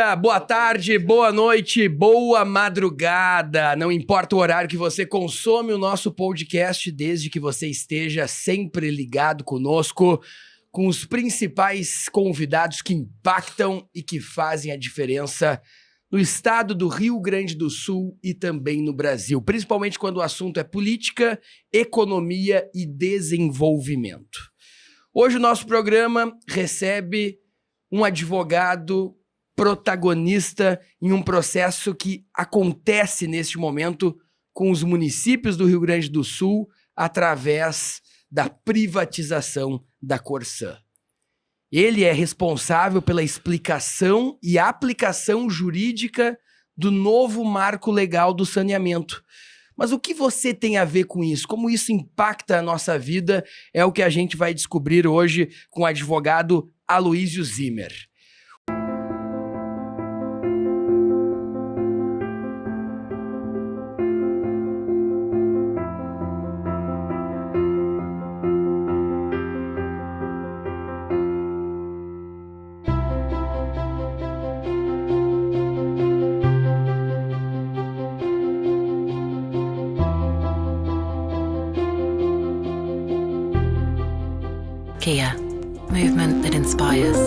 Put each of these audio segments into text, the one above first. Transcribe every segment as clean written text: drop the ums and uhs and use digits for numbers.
dia, boa tarde, boa noite, boa madrugada. Não importa o horário que você consome o nosso podcast, desde que você esteja sempre ligado conosco, com os principais convidados que impactam e que fazem a diferença no estado do Rio Grande do Sul e também no Brasil, principalmente quando o assunto é política, economia e desenvolvimento. Hoje o nosso programa recebe um advogado protagonista em um processo que acontece neste momento com os municípios do Rio Grande do Sul através da privatização da Corsã. Ele é responsável pela explicação e aplicação jurídica do novo marco legal do saneamento. Mas o que você tem a ver com isso? Como isso impacta a nossa vida? É o que a gente vai descobrir hoje com o advogado Aloysio Zimmer. Kia, movement that inspires.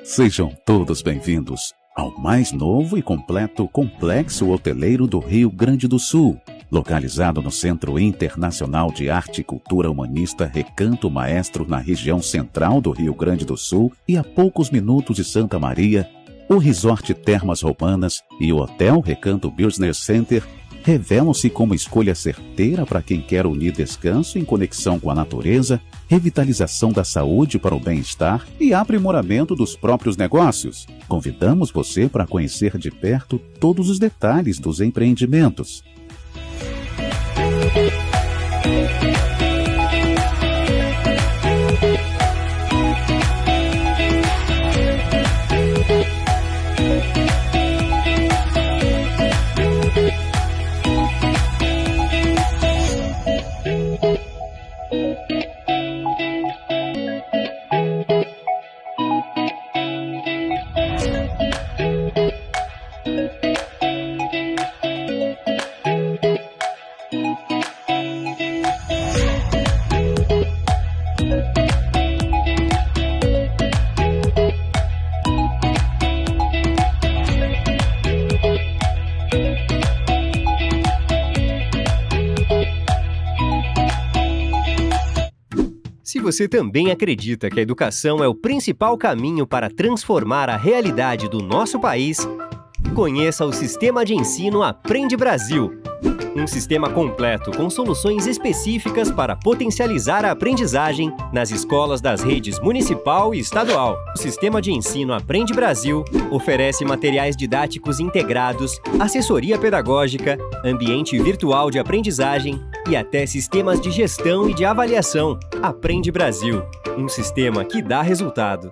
Sejam todos bem-vindos ao mais novo e completo complexo hoteleiro do Rio Grande do Sul, localizado no Centro Internacional de Arte e Cultura Humanista Recanto Maestro, na região central do Rio Grande do Sul e a poucos minutos de Santa Maria. O Resort Termas Roumanas e o Hotel Recanto Business Center revelam-se como escolha certeira para quem quer unir descanso em conexão com a natureza, revitalização da saúde para o bem-estar e aprimoramento dos próprios negócios. Convidamos você para conhecer de perto todos os detalhes dos empreendimentos. Se você também acredita que a educação é o principal caminho para transformar a realidade do nosso país, conheça o Sistema de Ensino Aprende Brasil. Um sistema completo com soluções específicas para potencializar a aprendizagem nas escolas das redes municipal e estadual. O Sistema de Ensino Aprende Brasil oferece materiais didáticos integrados, assessoria pedagógica, ambiente virtual de aprendizagem e até sistemas de gestão e de avaliação. Aprende Brasil, um sistema que dá resultado.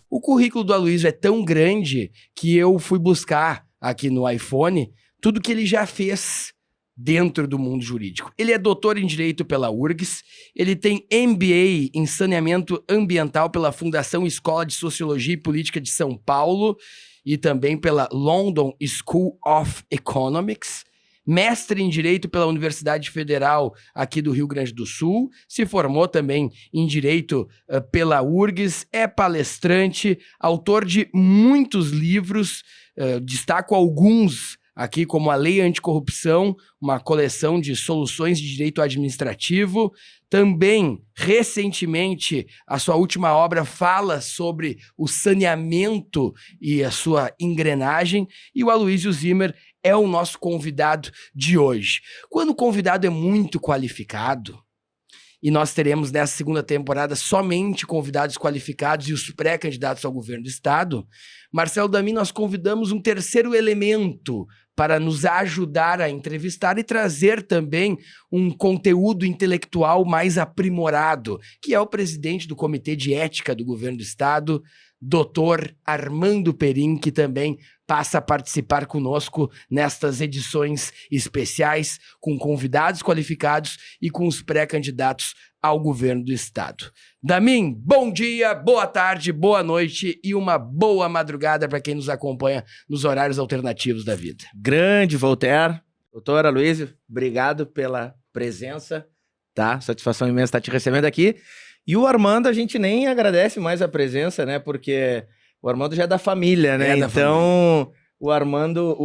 O currículo do Aloysio é tão grande que eu fui buscar aqui no iPhone tudo que ele já fez dentro do mundo jurídico. Ele é doutor em Direito pela URGS, ele tem MBA em Saneamento Ambiental pela Fundação Escola de Sociologia e Política de São Paulo e também pela London School of Economics, mestre em Direito pela Universidade Federal aqui do Rio Grande do Sul, se formou também em Direito pela URGS, é palestrante, autor de muitos livros, destaco alguns aqui como a Lei Anticorrupção, uma coleção de soluções de direito administrativo. Também, recentemente, a sua última obra fala sobre o saneamento e a sua engrenagem, e o Aloysio Zimmer é o nosso convidado de hoje. Quando o convidado é muito qualificado, e nós teremos nessa segunda temporada somente convidados qualificados e os pré-candidatos ao governo do estado, Marcelo Damin, nós convidamos um terceiro elemento para nos ajudar a entrevistar e trazer também um conteúdo intelectual mais aprimorado, que é o presidente do Comitê de Ética do Governo do Estado, Dr. Armando Perin, que também passa a participar conosco nestas edições especiais, com convidados qualificados e com os pré-candidatos ao governo do estado. Damin, bom dia, boa tarde, boa noite e uma boa madrugada para quem nos acompanha nos horários alternativos da vida. Grande Voltaire, doutor Aloysio, obrigado pela presença, tá? Satisfação imensa estar te recebendo aqui. E o Armando, a gente nem agradece mais a presença, né? Porque o Armando já é da família, né? Então, o Armando,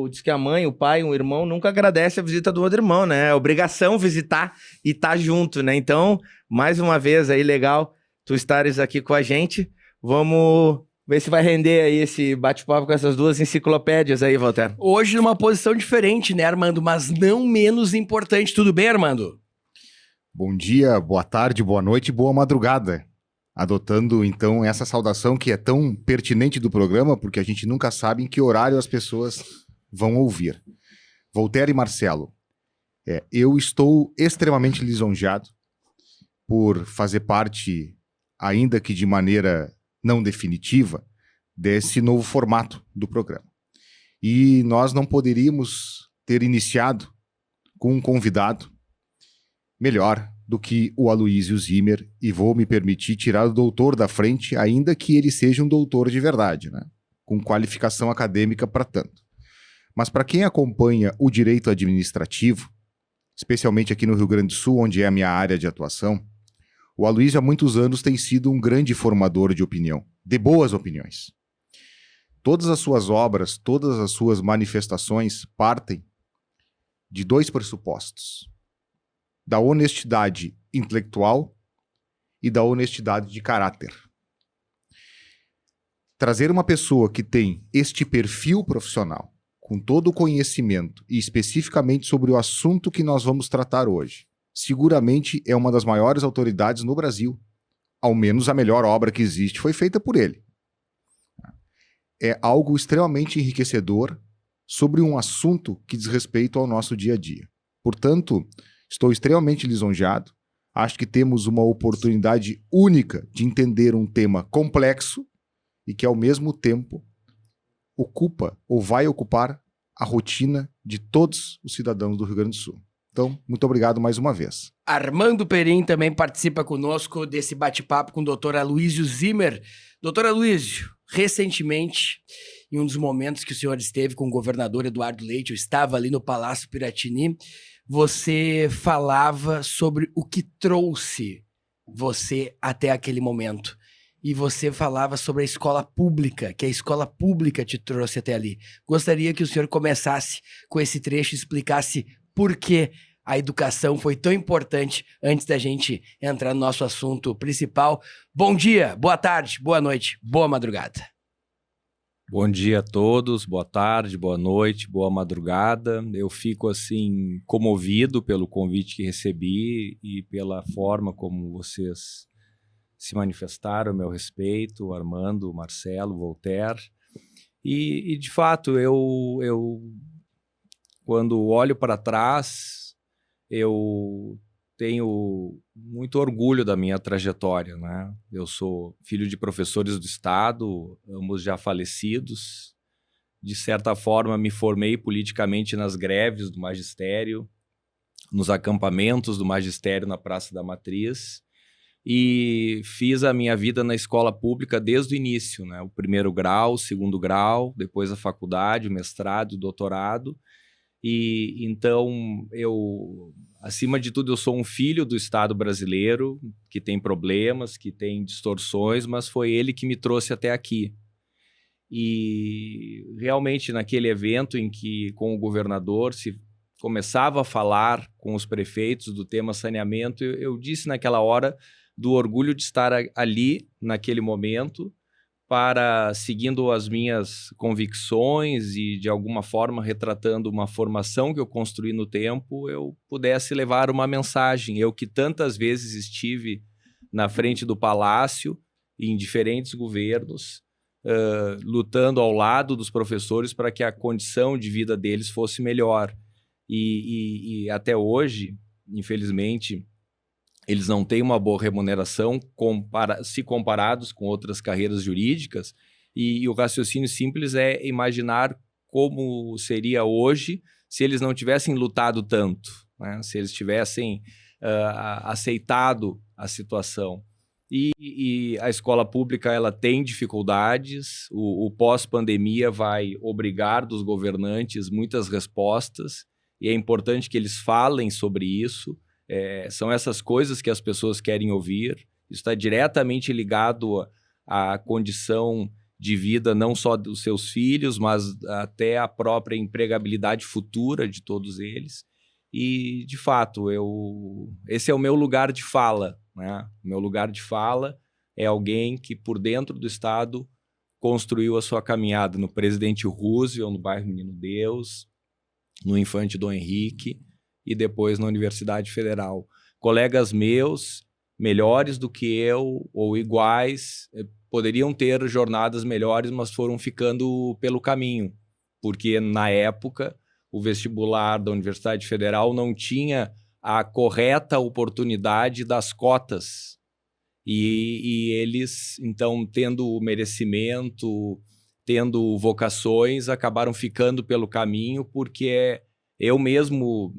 diz que a mãe, o pai, o irmão nunca agradece a visita do outro irmão, né? É obrigação visitar e estar junto, né? Então, mais uma vez aí, legal tu estares aqui com a gente. Vamos ver se vai render aí esse bate-papo com essas duas enciclopédias aí, Voltaire. Hoje numa posição diferente, né, Armando? Mas não menos importante. Tudo bem, Armando? Bom dia, boa tarde, boa noite, boa madrugada. Adotando, então, essa saudação que é tão pertinente do programa, porque a gente nunca sabe em que horário as pessoas vão ouvir. Voltaire e Marcelo, eu estou extremamente lisonjeado por fazer parte, ainda que de maneira não definitiva, desse novo formato do programa. E nós não poderíamos ter iniciado com um convidado melhor do que o Aloysio Zimmer, e vou me permitir tirar o doutor da frente, ainda que ele seja um doutor de verdade, né? Com qualificação acadêmica para tanto. Mas para quem acompanha o direito administrativo, especialmente aqui no Rio Grande do Sul, onde é a minha área de atuação, o Aloysio há muitos anos tem sido um grande formador de opinião, de boas opiniões. Todas as suas obras, todas as suas manifestações partem de dois pressupostos: da honestidade intelectual e da honestidade de caráter. Trazer uma pessoa que tem este perfil profissional, com todo o conhecimento e especificamente sobre o assunto que nós vamos tratar hoje, seguramente é uma das maiores autoridades no Brasil. Ao menos a melhor obra que existe foi feita por ele. É algo extremamente enriquecedor sobre um assunto que diz respeito ao nosso dia a dia. Portanto, estou extremamente lisonjeado. Acho que temos uma oportunidade única de entender um tema complexo e que, ao mesmo tempo, ocupa ou vai ocupar a rotina de todos os cidadãos do Rio Grande do Sul. Então, muito obrigado mais uma vez. Armando Perin também participa conosco desse bate-papo com o Dr. Aloysio Zimmer. Dr. Aloysio, recentemente, em um dos momentos que o senhor esteve com o governador Eduardo Leite, eu estava ali no Palácio Piratini, você falava sobre o que trouxe você até aquele momento. E você falava sobre a escola pública, que a escola pública te trouxe até ali. Gostaria que o senhor começasse com esse trecho e explicasse por que a educação foi tão importante antes da gente entrar no nosso assunto principal. Bom dia, boa tarde, boa noite, boa madrugada. Bom dia a todos, boa tarde, boa noite, boa madrugada. Eu fico assim comovido pelo convite que recebi e pela forma como vocês se manifestaram a meu respeito, Armando, Marcelo, Voltaire. E de fato, eu quando olho para trás, eu tenho muito orgulho da minha trajetória, né? Eu sou filho de professores do Estado, ambos já falecidos. De certa forma, me formei politicamente nas greves do magistério, nos acampamentos do magistério na Praça da Matriz, e fiz a minha vida na escola pública desde o início, né? O primeiro grau, o segundo grau, depois a faculdade, o mestrado, o doutorado. E então, acima de tudo, eu sou um filho do Estado brasileiro, que tem problemas, que tem distorções, mas foi ele que me trouxe até aqui. E realmente naquele evento em que com o governador se começava a falar com os prefeitos do tema saneamento, eu disse naquela hora do orgulho de estar ali naquele momento, para, seguindo as minhas convicções e, de alguma forma, retratando uma formação que eu construí no tempo, eu pudesse levar uma mensagem. Eu que tantas vezes estive na frente do palácio, em diferentes governos, lutando ao lado dos professores para que a condição de vida deles fosse melhor. E até hoje, infelizmente, eles não têm uma boa remuneração se comparados com outras carreiras jurídicas, e o raciocínio simples é imaginar como seria hoje se eles não tivessem lutado tanto, né? Se eles tivessem aceitado a situação. E a escola pública ela tem dificuldades, o pós-pandemia vai obrigar dos governantes muitas respostas, e é importante que eles falem sobre isso. São essas coisas que as pessoas querem ouvir. Isso está diretamente ligado à condição de vida não só dos seus filhos, mas até a própria empregabilidade futura de todos eles. E, de fato, esse é o meu lugar de fala, né? O meu lugar de fala é alguém que, por dentro do Estado, construiu a sua caminhada no Presidente Roosevelt, no bairro Menino Deus, no Infante Dom Henrique e depois na Universidade Federal. Colegas meus, melhores do que eu ou iguais, poderiam ter jornadas melhores, mas foram ficando pelo caminho, porque na época o vestibular da Universidade Federal não tinha a correta oportunidade das cotas. E eles, então, tendo merecimento, tendo vocações, acabaram ficando pelo caminho, porque eu mesmo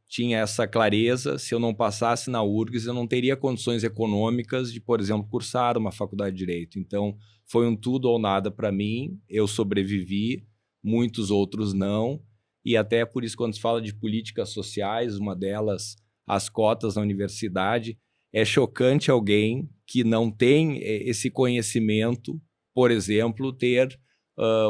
tinha essa clareza. Se eu não passasse na URGS, eu não teria condições econômicas de, por exemplo, cursar uma faculdade de Direito. Então, foi um tudo ou nada para mim. Eu sobrevivi, muitos outros não. E até por isso, quando se fala de políticas sociais, uma delas, as cotas na universidade, é chocante alguém que não tem esse conhecimento, por exemplo, ter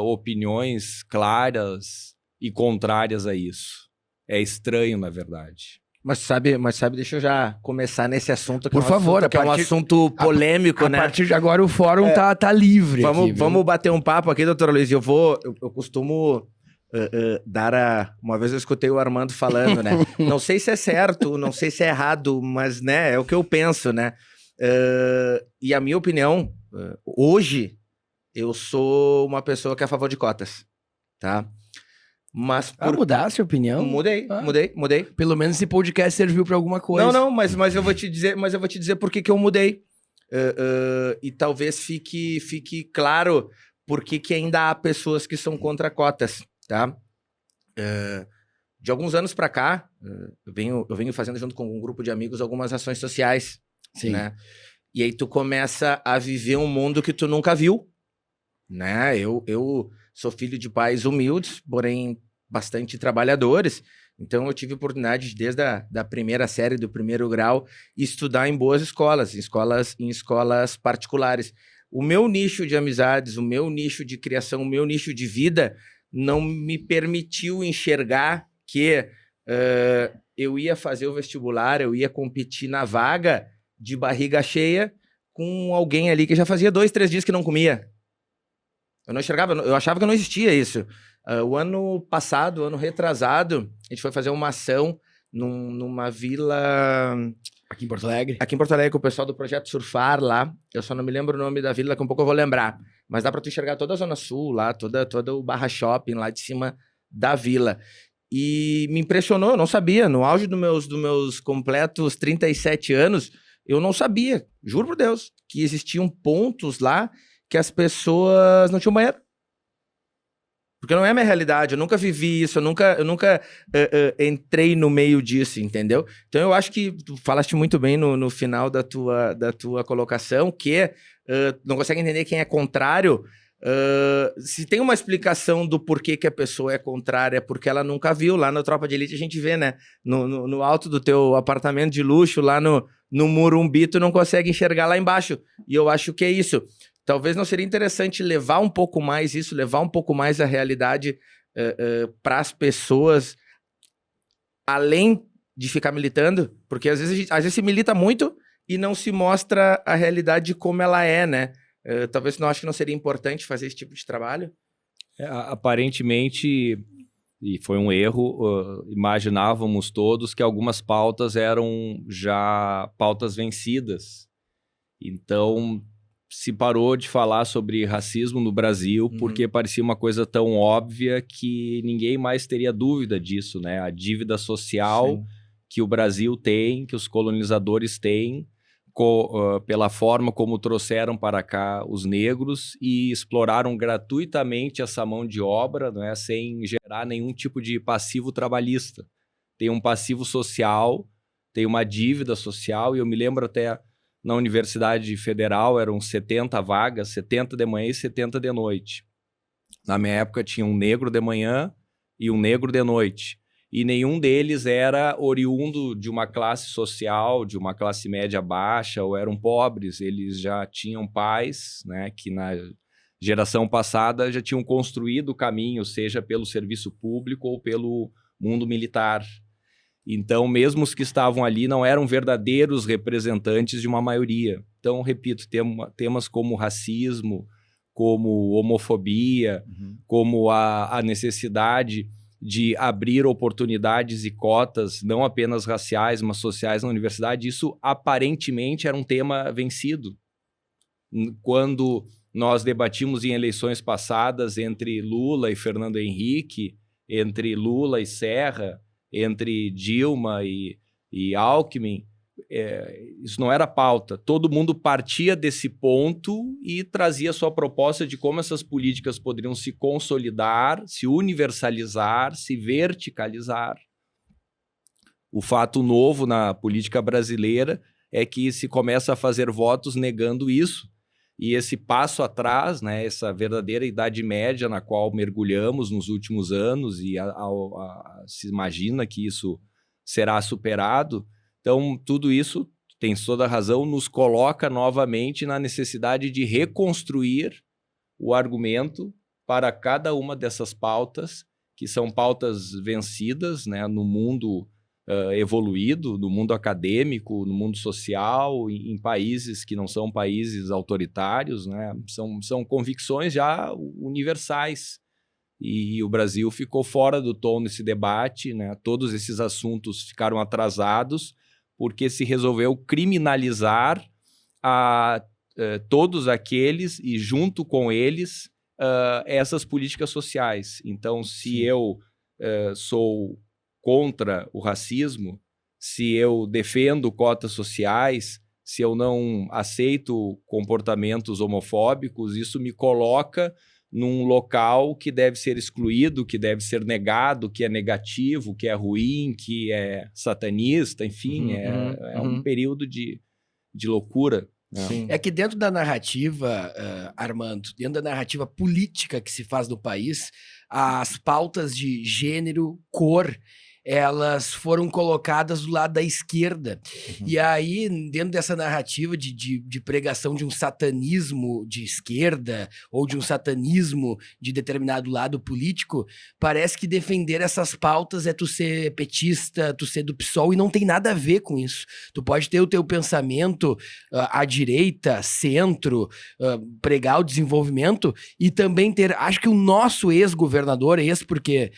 opiniões claras e contrárias a isso. É estranho, na verdade. Mas sabe, deixa eu já começar nesse assunto, que Por favor, é um assunto polêmico, né? A partir de agora o fórum tá livre. Vamos bater um papo aqui, doutor Luiz. Eu costumo dar uma vez eu escutei o Armando falando, né? Não sei se é certo, não sei se é errado, mas, né, é o que eu penso, né? E a minha opinião, hoje, eu sou uma pessoa que é a favor de cotas, tá? Mas mudasse a opinião? Mudei. Pelo menos esse podcast serviu para alguma coisa. Não, mas eu vou te dizer por que eu mudei. E talvez fique claro por que ainda há pessoas que são contra cotas, tá? De alguns anos para cá, eu venho fazendo junto com um grupo de amigos algumas ações sociais. Sim. Né? E aí tu começa a viver um mundo que tu nunca viu, né? Eu sou filho de pais humildes, porém bastante trabalhadores. Então eu tive oportunidade, desde da primeira série, do primeiro grau, estudar em boas escolas, em escolas particulares. O meu nicho de amizades, o meu nicho de criação, o meu nicho de vida não me permitiu enxergar que eu ia fazer o vestibular, eu ia competir na vaga de barriga cheia com alguém ali que já fazia 2, 3 dias que não comia. Eu não enxergava, eu achava que não existia isso. O ano passado, ano retrasado, a gente foi fazer uma ação numa vila... Aqui em Porto Alegre? Aqui em Porto Alegre, com o pessoal do Projeto Surfar lá. Eu só não me lembro o nome da vila, daqui a um pouco eu vou lembrar. Mas dá pra tu enxergar toda a Zona Sul lá, todo o Barra Shopping lá de cima da vila. E me impressionou, eu não sabia. No auge dos meus completos 37 anos, eu não sabia, juro por Deus, que existiam pontos lá que as pessoas não tinham banheiro. Porque não é a minha realidade, eu nunca vivi isso, eu nunca entrei no meio disso, entendeu? Então eu acho que tu falaste muito bem no final da tua colocação, que não consegue entender quem é contrário. Se tem uma explicação do porquê que a pessoa é contrária, é porque ela nunca viu. Lá na Tropa de Elite a gente vê, né? No alto do teu apartamento de luxo, lá no Morumbi, tu não consegue enxergar lá embaixo. E eu acho que é isso. Talvez não seria interessante levar um pouco mais isso, levar um pouco mais a realidade para as pessoas, além de ficar militando, porque às vezes se milita muito e não se mostra a realidade como ela é, né? Talvez não acho que não seria importante fazer esse tipo de trabalho. Aparentemente, e foi um erro, imaginávamos todos que algumas pautas eram já pautas vencidas. Então, se parou de falar sobre racismo no Brasil porque parecia uma coisa tão óbvia que ninguém mais teria dúvida disso, né? A dívida social que o Brasil tem, que os colonizadores têm, pela forma como trouxeram para cá os negros e exploraram gratuitamente essa mão de obra, né, sem gerar nenhum tipo de passivo trabalhista. Tem um passivo social, tem uma dívida social, e eu me lembro até na Universidade Federal eram 70 vagas, 70 de manhã e 70 de noite. Na minha época tinha um negro de manhã e um negro de noite. E nenhum deles era oriundo de uma classe social, de uma classe média baixa, ou eram pobres. Eles já tinham pais, né, que na geração passada já tinham construído o caminho, seja pelo serviço público ou pelo mundo militar. Então, mesmo os que estavam ali não eram verdadeiros representantes de uma maioria. Então, repito, temas como racismo, como homofobia, como a necessidade de abrir oportunidades e cotas, não apenas raciais, mas sociais na universidade, isso aparentemente era um tema vencido. Quando nós debatimos em eleições passadas entre Lula e Fernando Henrique, entre Lula e Serra, entre Dilma e Alckmin, isso não era pauta. Todo mundo partia desse ponto e trazia sua proposta de como essas políticas poderiam se consolidar, se universalizar, se verticalizar. O fato novo na política brasileira é que se começa a fazer votos negando isso. E esse passo atrás, né, essa verdadeira idade média na qual mergulhamos nos últimos anos e se imagina que isso será superado. Então, tudo isso, tem toda a razão, nos coloca novamente na necessidade de reconstruir o argumento para cada uma dessas pautas, que são pautas vencidas, né, no mundo evoluído, no mundo acadêmico, no mundo social, em países que não são países autoritários, né, são convicções já universais. E o Brasil ficou fora do tom nesse debate, né, todos esses assuntos ficaram atrasados, porque se resolveu criminalizar todos aqueles e, junto com eles, essas políticas sociais. Então, se eu sou contra o racismo, se eu defendo cotas sociais, se eu não aceito comportamentos homofóbicos, isso me coloca num local que deve ser excluído, que deve ser negado, que é negativo, que é ruim, que é satanista, enfim, é um período de loucura. Sim. É que dentro da narrativa, Armando, dentro da narrativa política que se faz no país, as pautas de gênero, cor, elas foram colocadas do lado da esquerda. E aí, dentro dessa narrativa de pregação de um satanismo de esquerda ou de um satanismo de determinado lado político, parece que defender essas pautas é tu ser petista, tu ser do PSOL, e não tem nada a ver com isso. Tu pode ter o teu pensamento à direita, centro, pregar o desenvolvimento e também ter... Acho que o nosso ex-governador, porque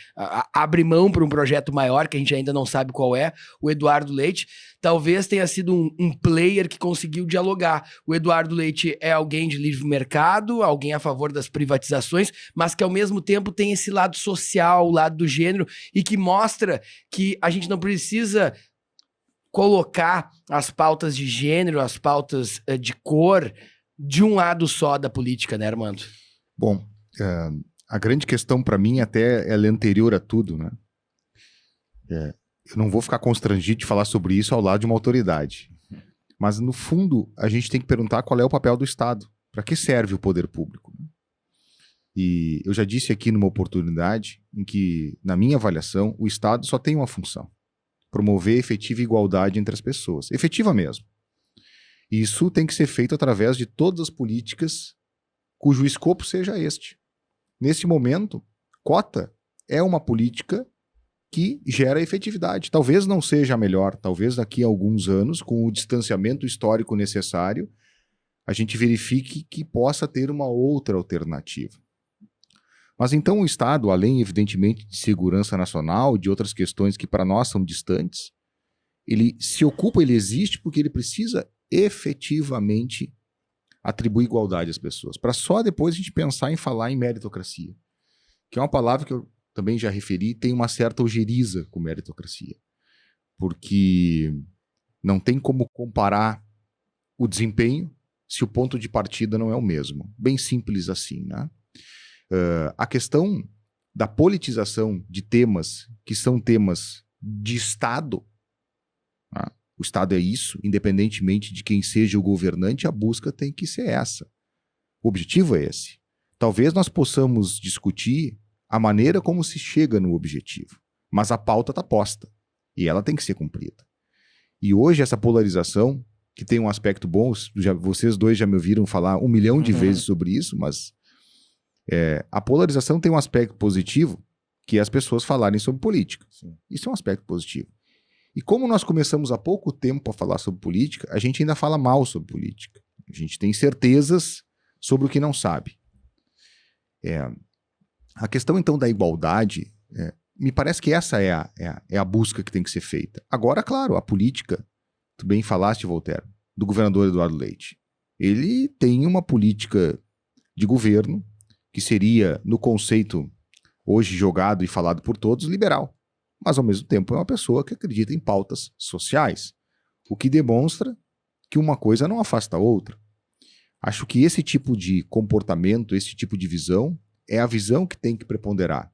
abre mão para um projeto maior, que a gente ainda não sabe qual é, o Eduardo Leite, talvez tenha sido um player que conseguiu dialogar. O Eduardo Leite é alguém de livre mercado, alguém a favor das privatizações, mas que ao mesmo tempo tem esse lado social, o lado do gênero, e que mostra que a gente não precisa colocar as pautas de gênero, as pautas de cor, de um lado só da política, né, Armando? Bom, a grande questão para mim até ela é anterior a tudo, né? Eu não vou ficar constrangido de falar sobre isso ao lado de uma autoridade. Mas, no fundo, a gente tem que perguntar qual é o papel do Estado. Para que serve o poder público? E eu já disse aqui numa oportunidade em que, na minha avaliação, o Estado só tem uma função: promover efetiva igualdade entre as pessoas. Efetiva mesmo. E isso tem que ser feito através de todas as políticas cujo escopo seja este. Nesse momento, cota é uma política que gera efetividade. Talvez não seja a melhor, talvez daqui a alguns anos, com o distanciamento histórico necessário, a gente verifique que possa ter uma outra alternativa. Mas então o Estado, além evidentemente de segurança nacional, de outras questões que para nós são distantes, ele se ocupa, ele existe porque ele precisa efetivamente atribuir igualdade às pessoas, para só depois a gente pensar em falar em meritocracia, que é uma palavra que eu também já referi, tem uma certa ojeriza com meritocracia. porque não tem como comparar o desempenho se o ponto de partida não é o mesmo. Bem simples assim, né? A questão da politização de temas que são temas de Estado, né? O Estado é isso, independentemente de quem seja o governante, a busca tem que ser essa. O objetivo é esse. Talvez nós possamos discutir a maneira como se chega no objetivo, mas a pauta está posta e ela tem que ser cumprida. E hoje essa polarização, que tem um aspecto bom, vocês dois já me ouviram falar 1 milhão de vezes sobre isso, mas a polarização tem um aspecto positivo, que é as pessoas falarem sobre política. Sim. Isso é um aspecto positivo. E como nós começamos há pouco tempo a falar sobre política, a gente ainda fala mal sobre política. A gente tem certezas sobre o que não sabe. A questão, então, da igualdade, me parece que essa é a busca que tem que ser feita. Agora, claro, a política, tu bem falaste, Voltaire, do governador Eduardo Leite. Ele tem uma política de governo que seria, no conceito hoje jogado e falado por todos, liberal. Mas, ao mesmo tempo, é uma pessoa que acredita em pautas sociais, o que demonstra que uma coisa não afasta a outra. Acho que esse tipo de comportamento, esse tipo de visão, é a visão que tem que preponderar.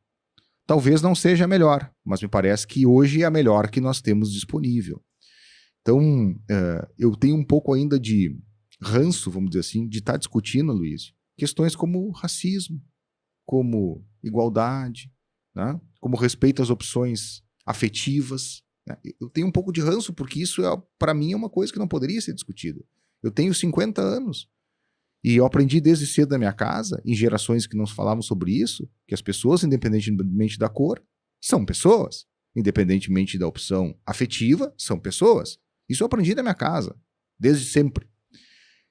Talvez não seja a melhor, mas me parece que hoje é a melhor que nós temos disponível. Então, eu tenho um pouco ainda de ranço, vamos dizer assim, de estar discutindo, Luiz, questões como racismo, como igualdade, né? Como respeito às opções afetivas. Né? Eu tenho um pouco de ranço porque isso, para mim, é uma coisa que não poderia ser discutida. Eu tenho 50 anos e eu aprendi desde cedo na minha casa, em gerações que não falavam sobre isso, que as pessoas, independentemente da cor, são pessoas. Independentemente da opção afetiva, são pessoas. Isso eu aprendi na minha casa, desde sempre.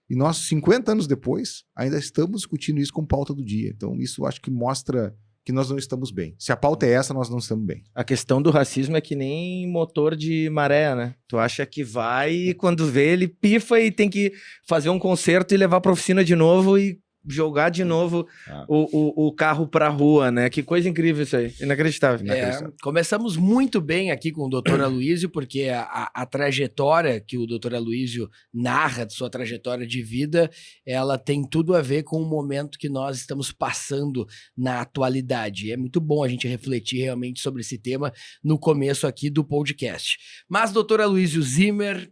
E nós, 50 anos depois, ainda estamos discutindo isso como pauta do dia. Então, isso eu acho que mostra que nós não estamos bem. Se a pauta é essa, nós não estamos bem. A questão do racismo é que nem motor de maré, né? Tu acha que vai e quando vê ele pifa e tem que fazer um conserto e levar pra oficina de novo e jogar de novo o carro pra rua, né? Que coisa incrível isso aí. Inacreditável. Começamos muito bem aqui com o Dr. Aloysio, porque a trajetória que o Dr. Aloysio narra de sua trajetória de vida, ela tem tudo a ver com o momento que nós estamos passando na atualidade. É muito bom a gente refletir realmente sobre esse tema no começo aqui do podcast. Mas, Dr. Aloysio Zimmer,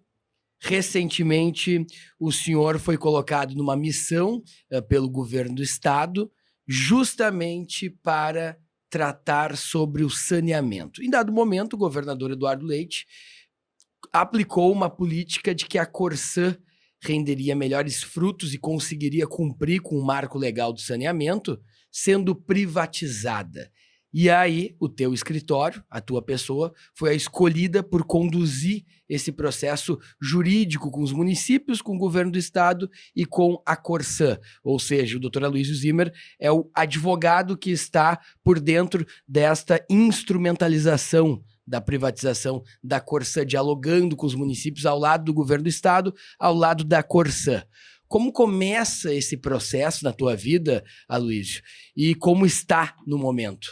recentemente, o senhor foi colocado numa missão pelo governo do estado, justamente para tratar sobre o saneamento. Em dado momento, o governador Eduardo Leite aplicou uma política de que a Corsã renderia melhores frutos e conseguiria cumprir com o marco legal do saneamento, sendo privatizada. E aí, o teu escritório, a tua pessoa, foi a escolhida por conduzir esse processo jurídico com os municípios, com o governo do estado e com a Corsã. Ou seja, o Dr. Aloysio Zimmer é o advogado que está por dentro desta instrumentalização da privatização da Corsã, dialogando com os municípios ao lado do governo do estado, ao lado da Corsã. Como começa esse processo na tua vida, Aloysio? E como está no momento?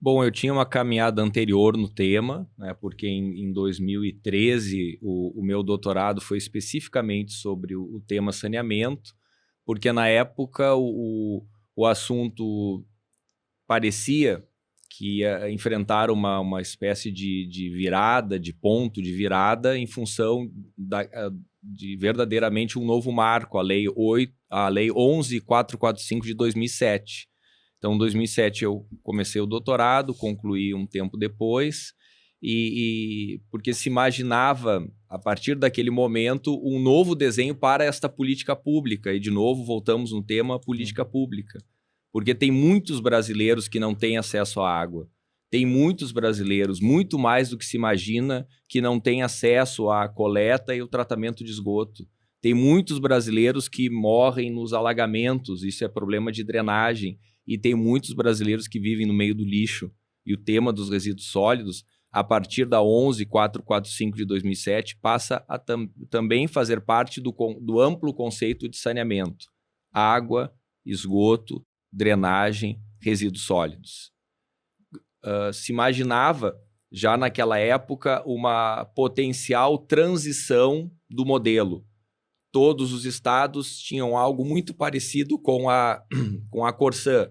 Bom, eu tinha uma caminhada anterior no tema, né, porque em 2013 o meu doutorado foi especificamente sobre o tema saneamento, porque na época o assunto parecia que ia enfrentar uma espécie de virada, de ponto de virada, em função de verdadeiramente um novo marco, a Lei 11.445 de 2007. Então, em 2007 eu comecei o doutorado, concluí um tempo depois, porque se imaginava, a partir daquele momento, um novo desenho para esta política pública. E, de novo, voltamos no tema política pública. Porque tem muitos brasileiros que não têm acesso à água. Tem muitos brasileiros, muito mais do que se imagina, que não têm acesso à coleta e o tratamento de esgoto. Tem muitos brasileiros que morrem nos alagamentos, isso é problema de drenagem. E tem muitos brasileiros que vivem no meio do lixo. E o tema dos resíduos sólidos, a partir da 11.445 de 2007, passa a também fazer parte do amplo conceito de saneamento. Água, esgoto, drenagem, resíduos sólidos. Se imaginava já naquela época, uma potencial transição do modelo. Todos os estados tinham algo muito parecido com a Corsã,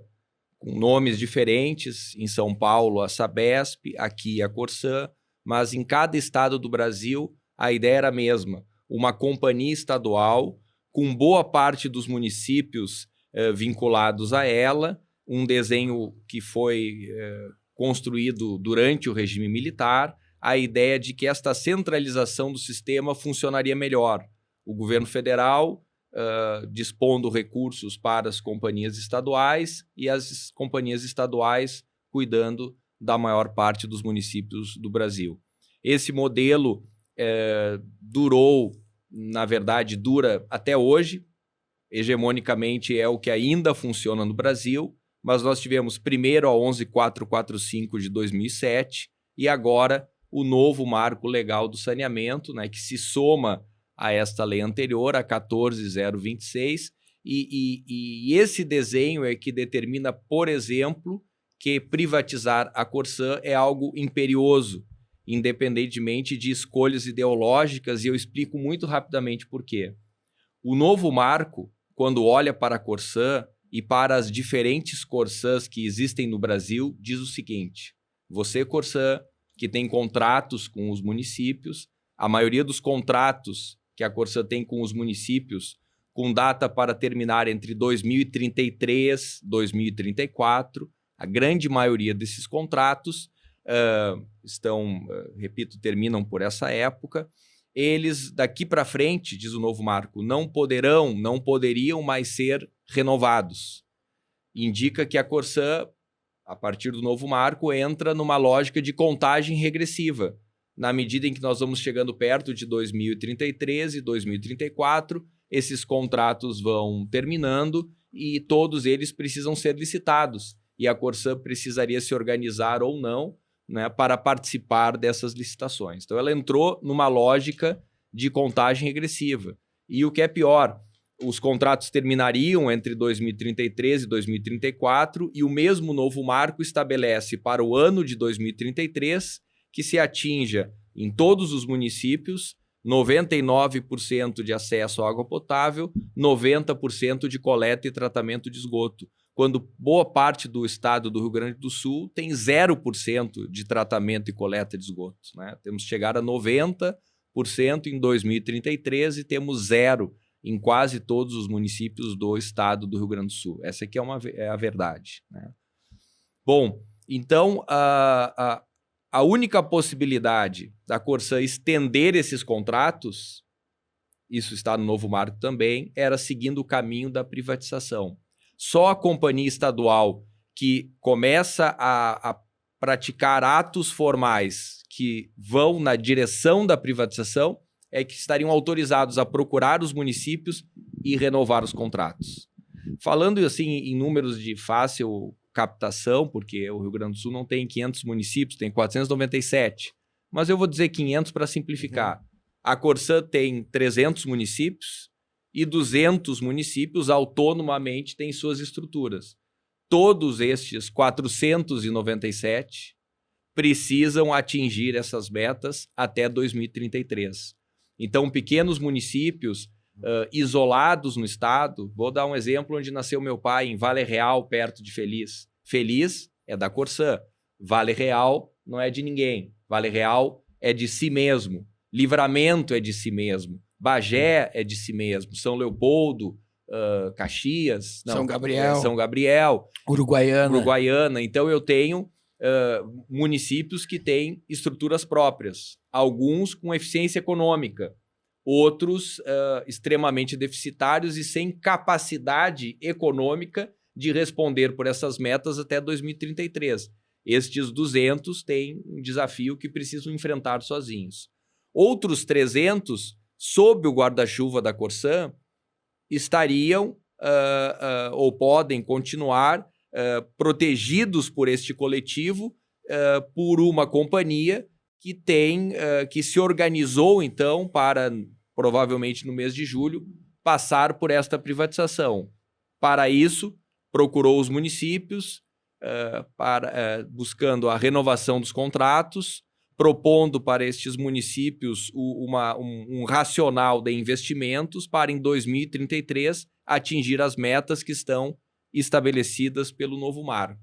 com nomes diferentes. Em São Paulo, a Sabesp, aqui a Corsã, mas em cada estado do Brasil a ideia era a mesma. Uma companhia estadual com boa parte dos municípios vinculados a ela, um desenho que foi construído durante o regime militar, a ideia de que esta centralização do sistema funcionaria melhor. O governo federal dispondo recursos para as companhias estaduais e as companhias estaduais cuidando da maior parte dos municípios do Brasil. Esse modelo durou, na verdade, dura até hoje. Hegemonicamente é o que ainda funciona no Brasil, mas nós tivemos primeiro a 11445 de 2007 e agora o novo marco legal do saneamento, né, que se soma a esta lei anterior, a 14026, e esse desenho é que determina, por exemplo, que privatizar a Corsã é algo imperioso, independentemente de escolhas ideológicas, e eu explico muito rapidamente por quê. O novo marco, quando olha para a Corsã e para as diferentes Corsãs que existem no Brasil, diz o seguinte: você, Corsã, que tem contratos com os municípios, a maioria dos contratos que a Corsã tem com os municípios, com data para terminar entre 2033 e 2034, a grande maioria desses contratos terminam por essa época. Eles, daqui para frente, diz o novo marco, não poderiam mais ser renovados. Indica que a Corsã, a partir do novo marco, entra numa lógica de contagem regressiva. Na medida em que nós vamos chegando perto de 2033 e 2034, esses contratos vão terminando e todos eles precisam ser licitados. E a Corsã precisaria se organizar ou não, né, para participar dessas licitações. Então, ela entrou numa lógica de contagem regressiva. E o que é pior, os contratos terminariam entre 2033 e 2034 e o mesmo novo marco estabelece para o ano de 2033 que se atinja em todos os municípios 99% de acesso à água potável, 90% de coleta e tratamento de esgoto, quando boa parte do estado do Rio Grande do Sul tem 0% de tratamento e coleta de esgoto, né? Temos que chegar a 90% em 2033 e temos 0% em quase todos os municípios do estado do Rio Grande do Sul. Essa aqui é a verdade, né? Bom, então a única possibilidade da Corsã estender esses contratos, isso está no novo marco também, era seguindo o caminho da privatização. Só a companhia estadual que começa a praticar atos formais que vão na direção da privatização é que estariam autorizados a procurar os municípios e renovar os contratos. Falando assim em números de fácil captação, porque o Rio Grande do Sul não tem 500 municípios, tem 497, mas eu vou dizer 500 para simplificar. A Corsã tem 300 municípios, e 200 municípios autonomamente têm suas estruturas. Todos estes 497 precisam atingir essas metas até 2033. Então, pequenos municípios isolados no estado, vou dar um exemplo onde nasceu meu pai, em Vale Real, perto de Feliz. Feliz é da Corsã, Vale Real não é de ninguém. Vale Real é de si mesmo, Livramento é de si mesmo, Bagé é de si mesmo, São Leopoldo, Caxias, São Gabriel, Uruguaiana. Então eu tenho municípios que têm estruturas próprias, alguns com eficiência econômica, outros extremamente deficitários e sem capacidade econômica de responder por essas metas até 2033. Estes 200 têm um desafio que precisam enfrentar sozinhos. Outros 300, sob o guarda-chuva da Corsã, estariam ou podem continuar protegidos por este coletivo por uma companhia que se organizou, então, para, provavelmente no mês de julho, passar por esta privatização. Para isso, procurou os municípios buscando a renovação dos contratos, propondo para estes municípios um racional de investimentos para, em 2033, atingir as metas que estão estabelecidas pelo novo marco.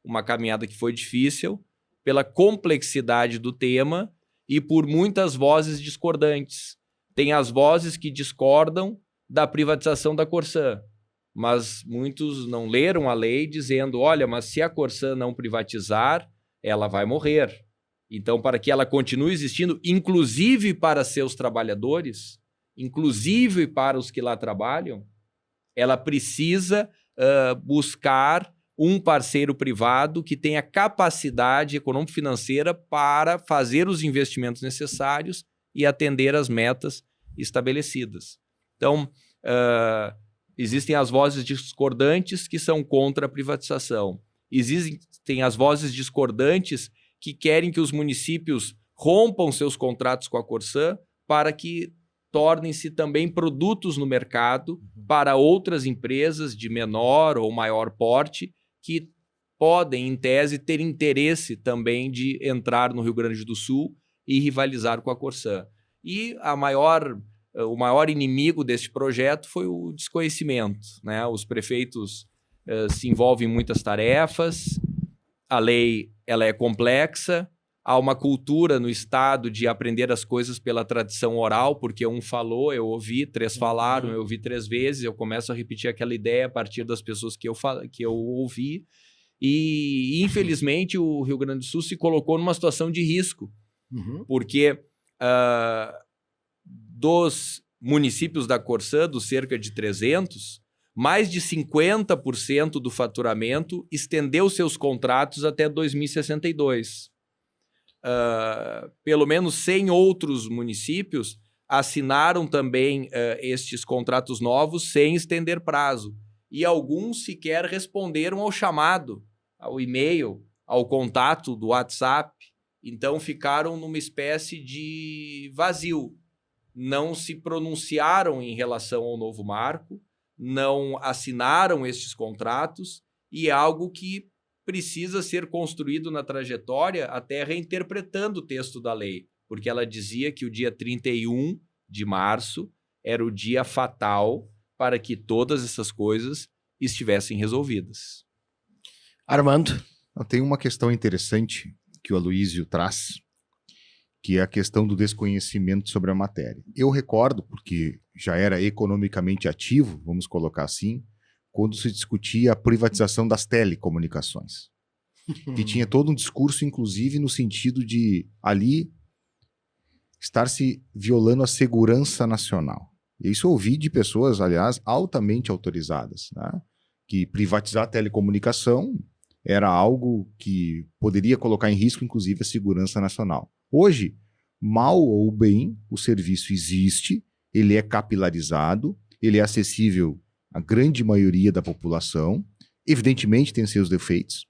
Uma caminhada que foi difícil, pela complexidade do tema e por muitas vozes discordantes. Tem as vozes que discordam da privatização da Corsã, mas muitos não leram a lei dizendo, olha, mas se a Corsã não privatizar, ela vai morrer. Então, para que ela continue existindo, inclusive para seus trabalhadores, inclusive para os que lá trabalham, ela precisa buscar um parceiro privado que tenha capacidade econômico-financeira para fazer os investimentos necessários e atender às metas estabelecidas. Então, existem as vozes discordantes que são contra a privatização. Existem as vozes discordantes que querem que os municípios rompam seus contratos com a Corsã para que tornem-se também produtos no mercado para outras empresas de menor ou maior porte que podem, em tese, ter interesse também de entrar no Rio Grande do Sul e rivalizar com a Corsã. E o maior inimigo deste projeto foi o desconhecimento, né? Os prefeitos se envolvem em muitas tarefas, a lei ela é complexa, há uma cultura no Estado de aprender as coisas pela tradição oral, porque um falou, eu ouvi, 3 falaram, eu ouvi 3 vezes, eu começo a repetir aquela ideia a partir das pessoas que eu ouvi. E, infelizmente, o Rio Grande do Sul se colocou numa situação de risco, porque dos municípios da Corsã, dos cerca de 300, mais de 50% do faturamento estendeu seus contratos até 2062. Pelo menos 100 outros municípios assinaram também estes contratos novos sem estender prazo. E alguns sequer responderam ao chamado, ao e-mail, ao contato do WhatsApp. Então ficaram numa espécie de vazio. Não se pronunciaram em relação ao novo marco, não assinaram estes contratos, e é algo que precisa ser construído na trajetória, até reinterpretando o texto da lei, porque ela dizia que o dia 31 de março era o dia fatal para que todas essas coisas estivessem resolvidas. Armando? Tem uma questão interessante que o Aloysio traz, que é a questão do desconhecimento sobre a matéria. Eu recordo, porque já era economicamente ativo, vamos colocar assim, quando se discutia a privatização das telecomunicações. Que tinha todo um discurso, inclusive, no sentido de ali estar se violando a segurança nacional. E isso eu ouvi de pessoas, aliás, altamente autorizadas, né? Que privatizar a telecomunicação era algo que poderia colocar em risco, inclusive, a segurança nacional. Hoje, mal ou bem, o serviço existe, ele é capilarizado, ele é acessível à grande maioria da população, evidentemente tem seus defeitos,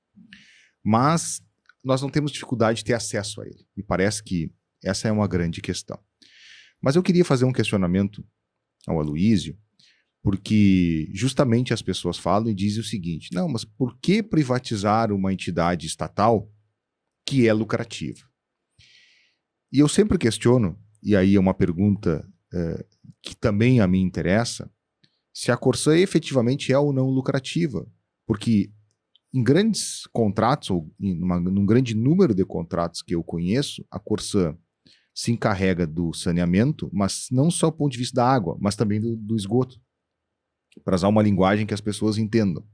mas nós não temos dificuldade de ter acesso a ele. E parece que essa é uma grande questão. Mas eu queria fazer um questionamento ao Aloysio, porque justamente as pessoas falam e dizem o seguinte, não, mas por que privatizar uma entidade estatal que é lucrativa? E eu sempre questiono, e aí é uma pergunta que também a mim interessa, se a Corsã efetivamente é ou não lucrativa. Porque em grandes contratos, ou num grande número de contratos que eu conheço, a Corsã se encarrega do saneamento, mas não só do ponto de vista da água, mas também do esgoto, para usar uma linguagem que as pessoas entendam.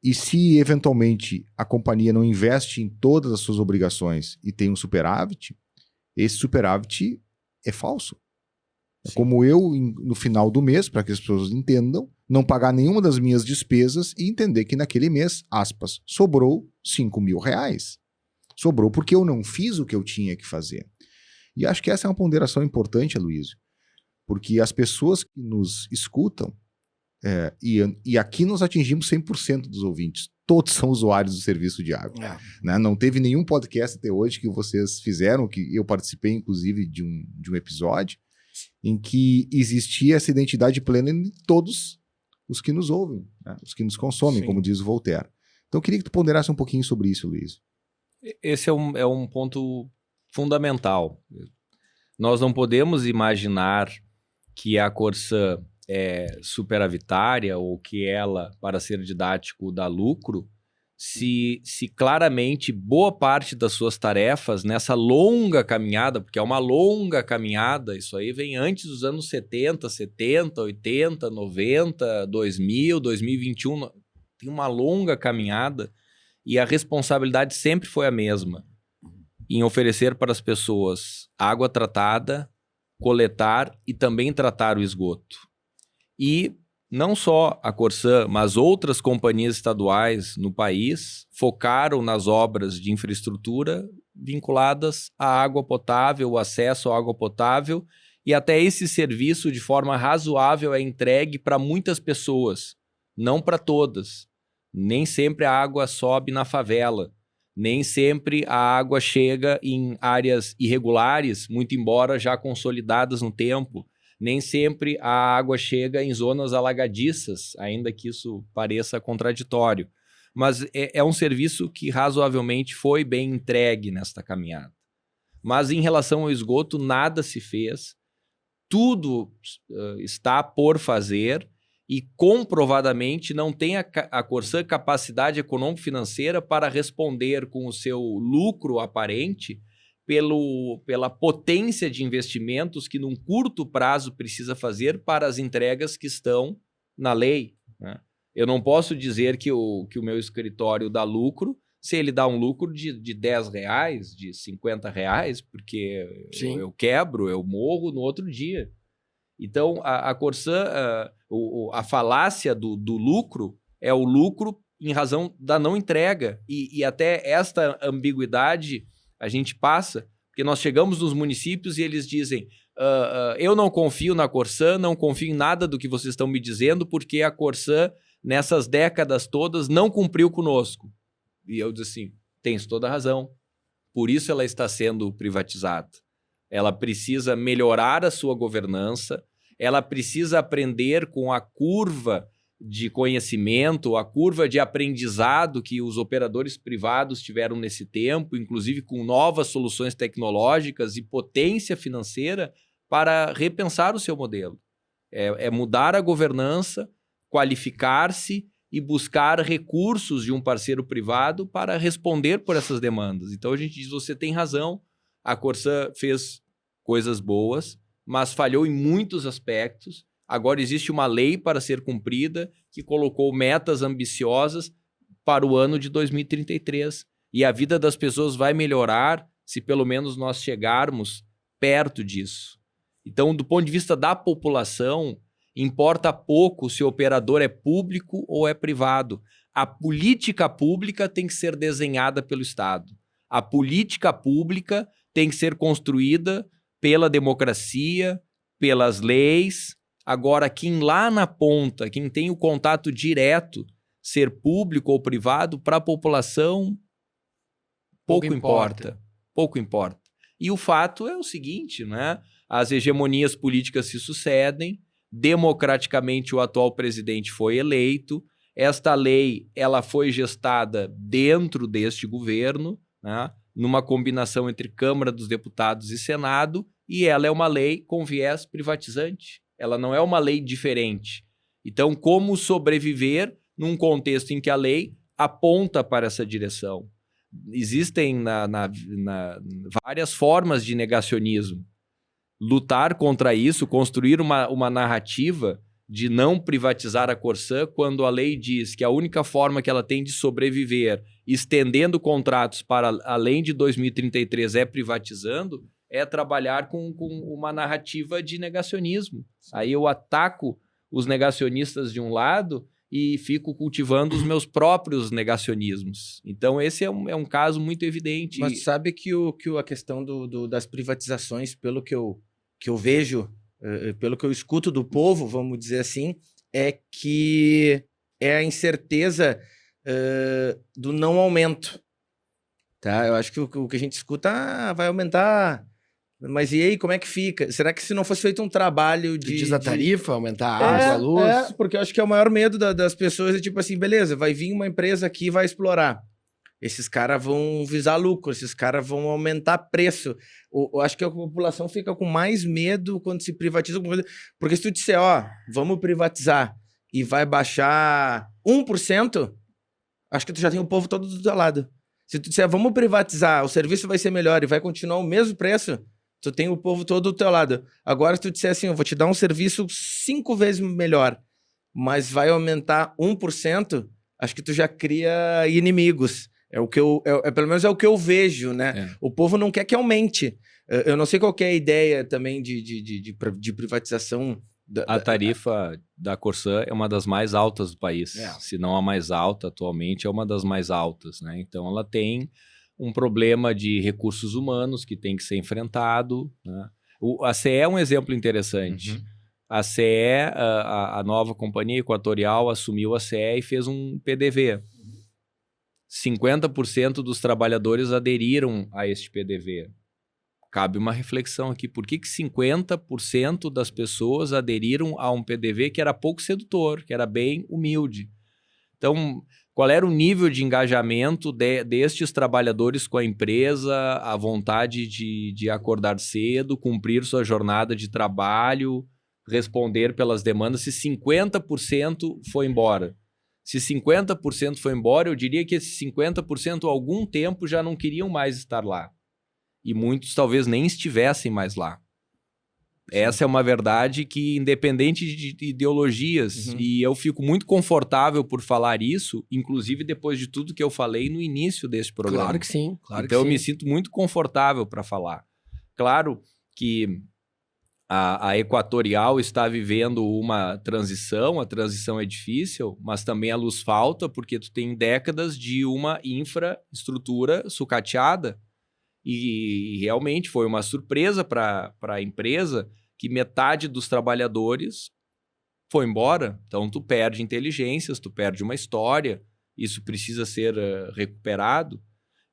E se, eventualmente, a companhia não investe em todas as suas obrigações e tem um superávit, esse superávit é falso. É como eu, no final do mês, para que as pessoas entendam, não pagar nenhuma das minhas despesas e entender que naquele mês, aspas, sobrou 5 mil reais. Sobrou porque eu não fiz o que eu tinha que fazer. E acho que essa é uma ponderação importante, Aloysio, porque as pessoas que nos escutam, e aqui nós atingimos 100% dos ouvintes, todos são usuários do serviço de água. Né? Não teve nenhum podcast até hoje que vocês fizeram, que eu participei, inclusive, de um episódio, em que existia essa identidade plena em todos os que nos ouvem, né? Os que nos consomem, como diz o Voltaire. Então eu queria que tu ponderasse um pouquinho sobre isso, Luiz. Esse é um ponto fundamental. Nós não podemos imaginar que a Corsã é superavitária ou que ela, para ser didático, dá lucro, se claramente boa parte das suas tarefas nessa longa caminhada, porque é uma longa caminhada, isso aí vem antes dos anos 70, 80, 90, 2000, 2021, tem uma longa caminhada e a responsabilidade sempre foi a mesma, em oferecer para as pessoas água tratada, coletar e também tratar o esgoto. E não só a Corsã, mas outras companhias estaduais no país focaram nas obras de infraestrutura vinculadas à água potável, o acesso à água potável, e até esse serviço, de forma razoável, é entregue para muitas pessoas, não para todas. Nem sempre a água sobe na favela, nem sempre a água chega em áreas irregulares, muito embora já consolidadas no tempo. Nem sempre a água chega em zonas alagadiças, ainda que isso pareça contraditório. Mas é um serviço que razoavelmente foi bem entregue nesta caminhada. Mas em relação ao esgoto, nada se fez. Tudo está por fazer e comprovadamente não tem a Corsã capacidade econômico-financeira para responder com o seu lucro aparente pela potência de investimentos que num curto prazo precisa fazer para as entregas que estão na lei, né? Eu não posso dizer que o meu escritório dá lucro se ele dá um lucro de R$10, de R$50, porque eu quebro, eu morro no outro dia. Então, a Corsã, a falácia do lucro é o lucro em razão da não entrega. E até esta ambiguidade a gente passa, porque nós chegamos nos municípios e eles dizem eu não confio na Corsã, não confio em nada do que vocês estão me dizendo, porque a Corsã, nessas décadas todas, não cumpriu conosco. E eu disse assim, tens toda a razão. Por isso ela está sendo privatizada. Ela precisa melhorar a sua governança, ela precisa aprender com a curva de conhecimento, a curva de aprendizado que os operadores privados tiveram nesse tempo, inclusive com novas soluções tecnológicas e potência financeira para repensar o seu modelo. É mudar a governança, qualificar-se e buscar recursos de um parceiro privado para responder por essas demandas. Então a gente diz, você tem razão, a Corsã fez coisas boas, mas falhou em muitos aspectos. Agora existe uma lei para ser cumprida que colocou metas ambiciosas para o ano de 2033. E a vida das pessoas vai melhorar se pelo menos nós chegarmos perto disso. Então, do ponto de vista da população, importa pouco se o operador é público ou é privado. A política pública tem que ser desenhada pelo Estado. A política pública tem que ser construída pela democracia, pelas leis. Agora, quem lá na ponta, quem tem o contato direto, ser público ou privado, para a população, pouco importa. Pouco importa. E o fato é o seguinte, né? As hegemonias políticas se sucedem, democraticamente o atual presidente foi eleito, esta lei ela foi gestada dentro deste governo, né? Numa combinação entre Câmara dos Deputados e Senado, e ela é uma lei com viés privatizante. Ela não é uma lei diferente. Então, como sobreviver num contexto em que a lei aponta para essa direção? Existem várias formas de negacionismo. Lutar contra isso, construir uma narrativa de não privatizar a Corsã, quando a lei diz que a única forma que ela tem de sobreviver, estendendo contratos para além de 2033, é privatizando, é trabalhar com uma narrativa de negacionismo. Aí eu ataco os negacionistas de um lado e fico cultivando os meus próprios negacionismos. Então esse é um caso muito evidente. Mas sabe que a questão das privatizações, pelo que eu vejo, pelo que eu escuto do povo, vamos dizer assim, é que é a incerteza do não aumento. Tá? Eu acho que o que a gente escuta vai aumentar. Mas e aí, como é que fica? Será que se não fosse feito um trabalho de... Diz a tarifa, aumentar a água, a luz? Porque eu acho que é o maior medo das pessoas, é tipo assim, beleza, vai vir uma empresa aqui e vai explorar. Esses caras vão visar lucro, esses caras vão aumentar preço. Eu acho que a população fica com mais medo quando se privatiza alguma coisa. Porque se tu disser, ó, vamos privatizar e vai baixar 1%, acho que tu já tem o povo todo do teu lado. Se tu disser, vamos privatizar, o serviço vai ser melhor e vai continuar o mesmo preço, tu tem o povo todo do teu lado. Agora, se tu disser assim, eu vou te dar um serviço 5 vezes melhor, mas vai aumentar 1%, acho que tu já cria inimigos. É o que pelo menos é o que eu vejo, né? O povo não quer que aumente. Eu não sei qual que é a ideia também de privatização. A tarifa da Corsã é uma das mais altas do país. Se não a mais alta atualmente, é uma das mais altas, né? Então ela tem um problema de recursos humanos que tem que ser enfrentado, né? A CE é um exemplo interessante. A CE, a nova companhia Equatorial, assumiu a CE e fez um PDV. 50% dos trabalhadores aderiram a este PDV. Cabe uma reflexão aqui. Por que 50% das pessoas aderiram a um PDV que era pouco sedutor, que era bem humilde? Então, qual era o nível de engajamento destes trabalhadores com a empresa, a vontade de acordar cedo, cumprir sua jornada de trabalho, responder pelas demandas, se 50% foi embora? Se 50% foi embora, eu diria que esses 50% há algum tempo já não queriam mais estar lá. E muitos talvez nem estivessem mais lá. Sim. Essa é uma verdade que, independente de ideologias, e eu fico muito confortável por falar isso, inclusive depois de tudo que eu falei no início desse programa. Claro que sim. Claro então que eu me sim. sinto muito confortável para falar. Claro que a Equatorial está vivendo uma transição, a transição é difícil, mas também a luz falta, porque tu tem décadas de uma infraestrutura sucateada. E realmente foi uma surpresa para a empresa que metade dos trabalhadores foi embora. Então tu perde inteligências, tu perde uma história, isso precisa ser recuperado.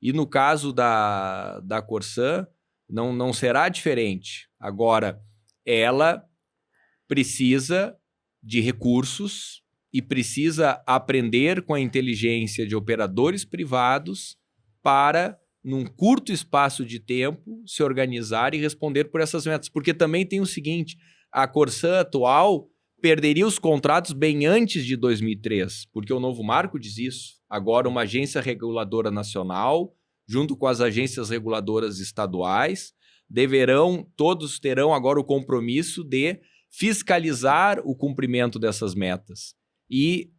E no caso da Corsã, não será diferente. Agora, ela precisa de recursos e precisa aprender com a inteligência de operadores privados para, num curto espaço de tempo, se organizar e responder por essas metas. Porque também tem o seguinte, a Corsã atual perderia os contratos bem antes de 2003, porque o novo marco diz isso. Agora uma agência reguladora nacional, junto com as agências reguladoras estaduais, todos terão agora o compromisso de fiscalizar o cumprimento dessas metas. E,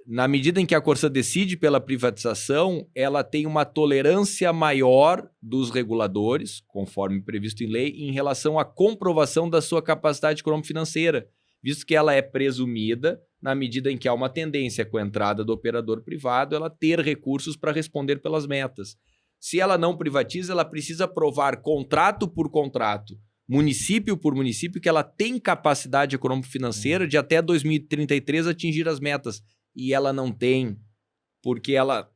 na medida em que a Corsã decide pela privatização, ela tem uma tolerância maior dos reguladores, conforme previsto em lei, em relação à comprovação da sua capacidade econômico-financeira, visto que ela é presumida na medida em que há uma tendência com a entrada do operador privado, ela ter recursos para responder pelas metas. Se ela não privatiza, ela precisa provar contrato por contrato, município por município, que ela tem capacidade econômico-financeira de até 2033 atingir as metas. E ela não tem, porque ela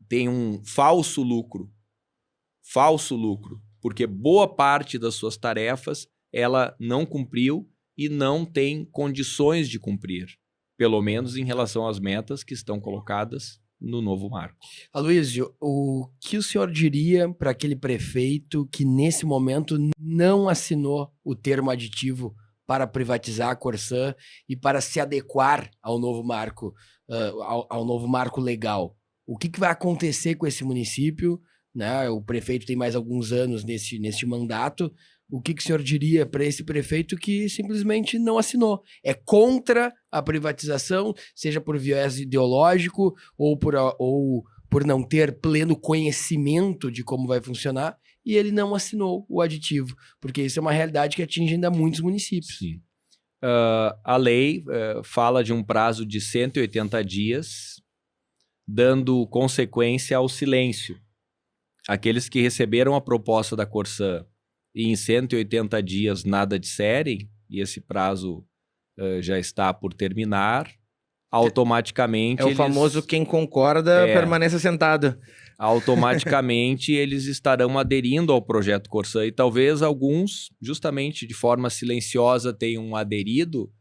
tem um falso lucro, porque boa parte das suas tarefas ela não cumpriu e não tem condições de cumprir, pelo menos em relação às metas que estão colocadas no novo marco. Aloysio, o que o senhor diria para aquele prefeito que nesse momento não assinou o termo aditivo para privatizar a Corsã e para se adequar ao novo marco, ao novo marco legal? O que vai acontecer com esse município? Né? O prefeito tem mais alguns anos neste mandato. O que o senhor diria para esse prefeito que simplesmente não assinou? É contra a privatização, seja por viés ideológico ou por não ter pleno conhecimento de como vai funcionar, e ele não assinou o aditivo, porque isso é uma realidade que atinge ainda muitos municípios. Sim. A lei fala de um prazo de 180 dias, dando consequência ao silêncio. Aqueles que receberam a proposta da Corsã e em 180 dias nada disserem, e esse prazo já está por terminar, automaticamente... É o famoso quem concorda permanece sentado. Automaticamente eles estarão aderindo ao projeto Corsã, e talvez alguns, justamente de forma silenciosa, tenham aderido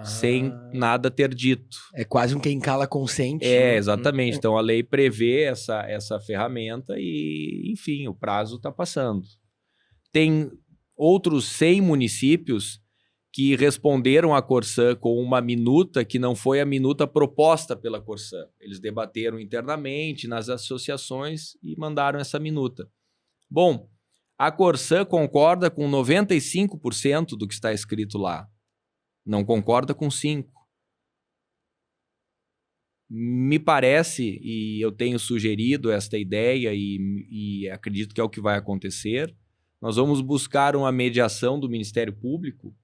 sem nada ter dito. É quase um quem cala consente. É, exatamente. Então a lei prevê essa ferramenta e, enfim, o prazo está passando. Tem outros 100 municípios que responderam à Corsã com uma minuta que não foi a minuta proposta pela Corsã. Eles debateram internamente nas associações e mandaram essa minuta. Bom, a Corsã concorda com 95% do que está escrito lá. Não concorda com 5%. Me parece, e eu tenho sugerido esta ideia e acredito que é o que vai acontecer, nós vamos buscar uma mediação do Ministério Público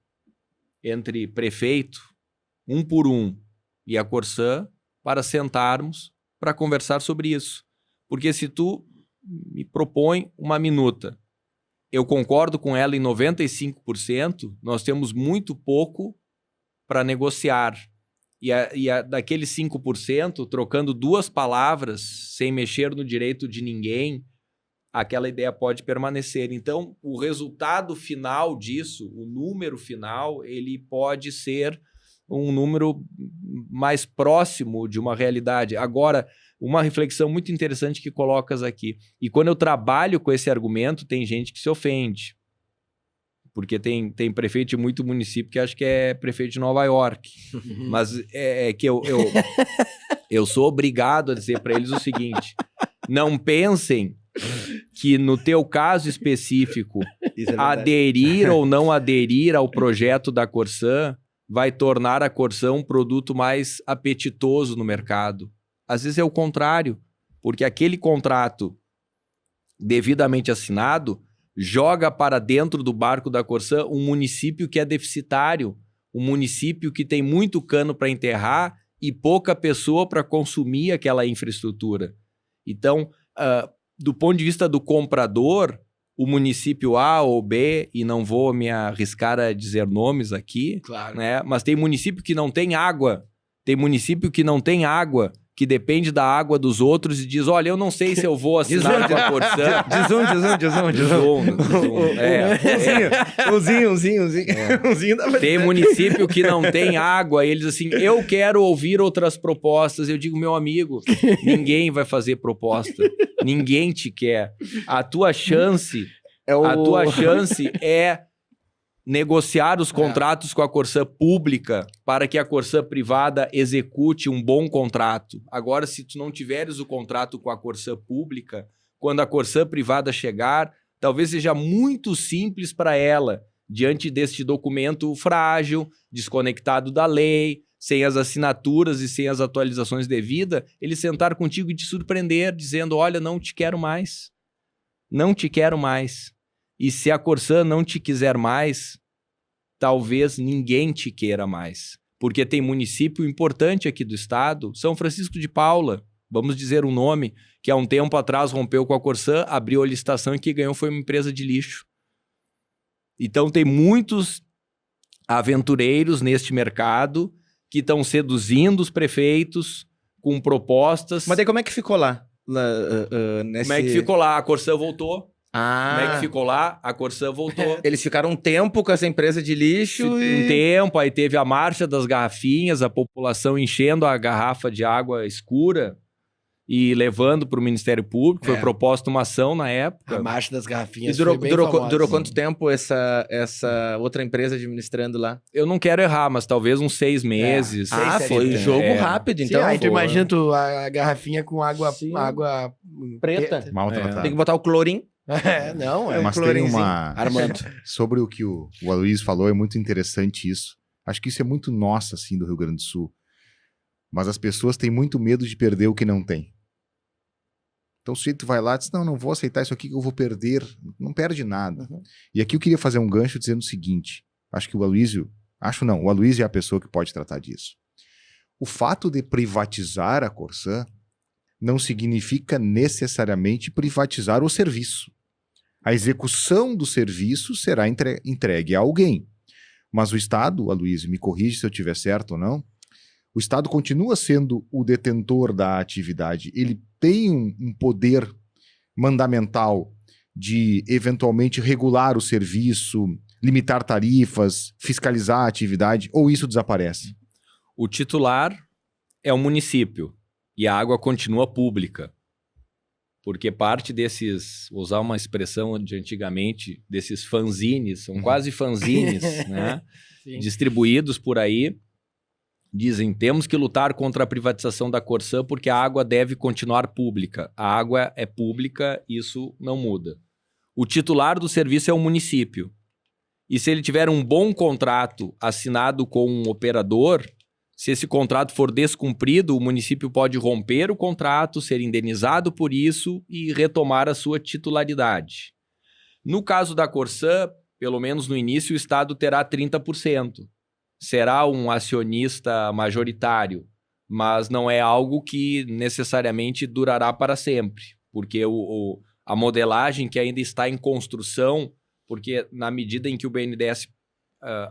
entre prefeito, um por um, e a Corsã, para sentarmos para conversar sobre isso. Porque se tu me propõe uma minuta, eu concordo com ela em 95%, nós temos muito pouco para negociar. E daqueles 5%, trocando 2 palavras, sem mexer no direito de ninguém, aquela ideia pode permanecer. Então, o resultado final disso, o número final, ele pode ser um número mais próximo de uma realidade. Agora, uma reflexão muito interessante que colocas aqui. E quando eu trabalho com esse argumento, tem gente que se ofende. Porque tem prefeito de muito município que acha que é prefeito de Nova York. Mas é que eu sou obrigado a dizer para eles o seguinte: não pensem que no teu caso específico, aderir ou não aderir ao projeto da Corsã vai tornar a Corsã um produto mais apetitoso no mercado. Às vezes é o contrário, porque aquele contrato devidamente assinado joga para dentro do barco da Corsã um município que é deficitário, um município que tem muito cano para enterrar e pouca pessoa para consumir aquela infraestrutura. Então, do ponto de vista do comprador, o município A ou B, e não vou me arriscar a dizer nomes aqui, Claro. né? Mas tem município que não tem água, que depende da água dos outros e diz, olha, eu não sei se eu vou assinar com a Corsã. Umzinho dá pra Tem dizer. município que não tem água, e eles assim, eu quero ouvir outras propostas. Eu digo, meu amigo, ninguém vai fazer proposta. Ninguém te quer. A tua chance é negociar os contratos com a Corsã pública para que a Corsã privada execute um bom contrato. Agora, se tu não tiveres o contrato com a Corsã pública, quando a Corsã privada chegar, talvez seja muito simples para ela, diante deste documento frágil, desconectado da lei, sem as assinaturas e sem as atualizações devidas, ele sentar contigo e te surpreender, dizendo, olha, não te quero mais. Não te quero mais. E se a Corsã não te quiser mais, talvez ninguém te queira mais. Porque tem município importante aqui do estado, São Francisco de Paula, vamos dizer um nome, que há um tempo atrás rompeu com a Corsã, abriu a licitação e quem ganhou foi uma empresa de lixo. Então tem muitos aventureiros neste mercado que estão seduzindo os prefeitos com propostas. Mas daí como é que ficou lá? Como é que ficou lá? A Corsã voltou. Ah, Como é que ficou lá? A Corsã voltou. eles ficaram um tempo com essa empresa de lixo e... Um tempo, aí teve a marcha das garrafinhas, a população enchendo a garrafa de água escura e levando para o Ministério Público. Foi proposta uma ação na época. A marcha das E garrafinhas durou, foi bem famosa. durou quanto tempo essa outra empresa administrando lá? Eu não quero errar, mas talvez uns 6 meses. Seis, sete foi meses. jogo rápido, então. Sim, aí tu Foi. imagina a garrafinha com água, Sim. água Preta. Maltratado. Tem que botar o clorim. Não, é Mas tem clorinzinho. uma... Armando. Sobre o que o Aloysio falou, é muito interessante isso. Acho que isso é muito nosso, assim, do Rio Grande do Sul. Mas as pessoas têm muito medo de perder o que não tem. Então o sujeito vai lá e diz, não vou aceitar isso aqui que eu vou perder. Não perde nada. E aqui eu queria fazer um gancho dizendo o seguinte. Acho que o Aloysio... o Aloysio é a pessoa que pode tratar disso. O fato de privatizar a Corsã não significa necessariamente privatizar o serviço. A execução do serviço será entregue a alguém. Mas o Estado, Aloysio, me corrige se eu estiver certo ou não, o Estado continua sendo o detentor da atividade. Ele tem um poder mandamental de, eventualmente, regular o serviço, limitar tarifas, fiscalizar a atividade, ou isso desaparece? O titular é o município e a água continua pública. Porque parte desses, vou usar uma expressão de antigamente, desses fanzines, são quase fanzines, né? Distribuídos por aí, dizem, temos que lutar contra a privatização da Corsã porque a água deve continuar pública. A água é pública, isso não muda. O titular do serviço é o município. E se ele tiver um bom contrato assinado com um operador, se esse contrato for descumprido, o município pode romper o contrato, ser indenizado por isso e retomar a sua titularidade. No caso da Corsã, pelo menos no início, o Estado terá 30%. Será um acionista majoritário, mas não é algo que necessariamente durará para sempre, porque a modelagem que ainda está em construção, porque na medida em que o BNDES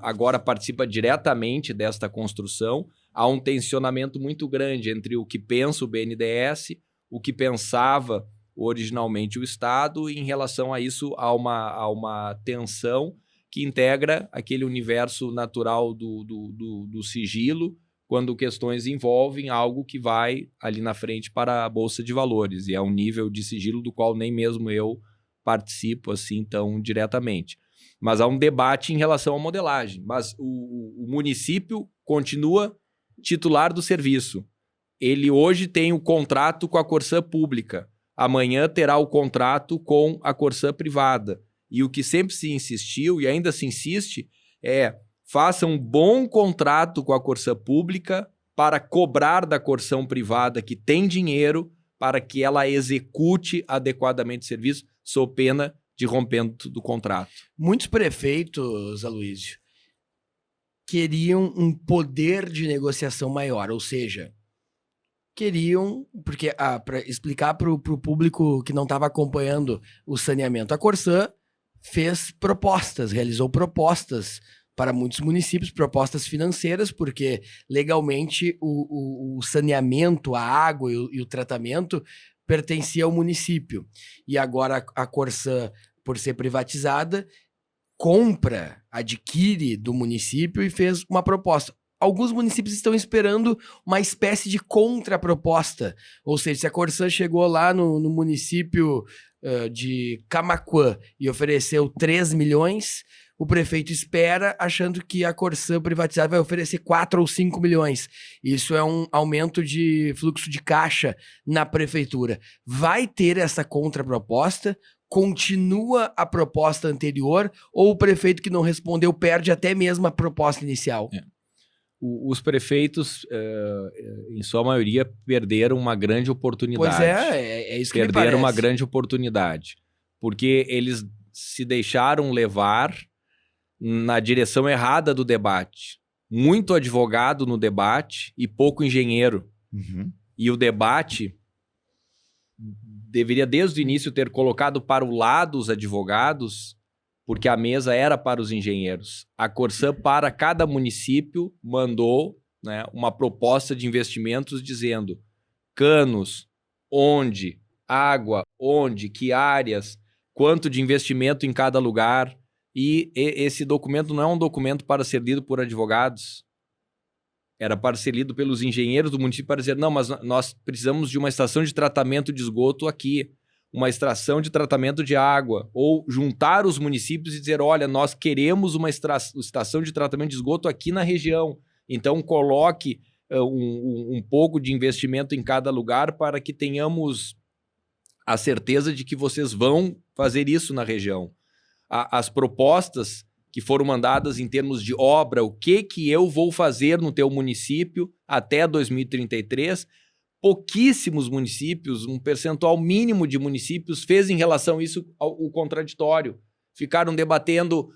agora participa diretamente desta construção, há um tensionamento muito grande entre o que pensa o BNDES, o que pensava originalmente o Estado, e em relação a isso há uma tensão que integra aquele universo natural do sigilo, quando questões envolvem algo que vai ali na frente para a Bolsa de Valores, e é um nível de sigilo do qual nem mesmo eu participo assim tão diretamente. Mas há um debate em relação à modelagem. Mas o município continua titular do serviço. Ele hoje tem o contrato com a Corsã pública. Amanhã terá o contrato com a Corsã privada. E o que sempre se insistiu, e ainda se insiste, é faça um bom contrato com a Corsã pública para cobrar da Corsã privada que tem dinheiro para que ela execute adequadamente o serviço, sob pena de rompimento do contrato. Muitos prefeitos, Aloysio, queriam um poder de negociação maior, ou seja, queriam, porque para explicar para o público que não estava acompanhando o saneamento, a Corsã fez propostas, realizou propostas para muitos municípios, propostas financeiras, porque legalmente o saneamento, a água e o tratamento pertencia ao município. E agora a Corsã, por ser privatizada, adquire do município e fez uma proposta. Alguns municípios estão esperando uma espécie de contraproposta. Ou seja, se a Corsã chegou lá no município de Camaquã e ofereceu 3 milhões, o prefeito espera achando que a Corsã privatizada vai oferecer 4 ou 5 milhões. Isso é um aumento de fluxo de caixa na prefeitura. Vai ter essa contraproposta? Continua a proposta anterior? Ou o prefeito que não respondeu perde até mesmo a proposta inicial? Os prefeitos, em sua maioria, perderam uma grande oportunidade. Pois é isso que me parece. Perderam uma grande oportunidade. Porque eles se deixaram levar na direção errada do debate. Muito advogado no debate e pouco engenheiro. E o debate deveria, desde o início, ter colocado para o lado os advogados, porque a mesa era para os engenheiros. A Corsã, para cada município, mandou, né, uma proposta de investimentos dizendo canos, onde, água, onde, que áreas, quanto de investimento em cada lugar. E esse documento não é um documento para ser lido por advogados. Era para ser lido pelos engenheiros do município para dizer, não, mas nós precisamos de uma estação de tratamento de esgoto aqui, uma estação de tratamento de água, ou juntar os municípios e dizer, olha, nós queremos uma estação de tratamento de esgoto aqui na região, então coloque um pouco de investimento em cada lugar para que tenhamos a certeza de que vocês vão fazer isso na região. As propostas que foram mandadas em termos de obra, o que eu vou fazer no teu município até 2033, pouquíssimos municípios, um percentual mínimo de municípios fez em relação a isso o contraditório. Ficaram debatendo,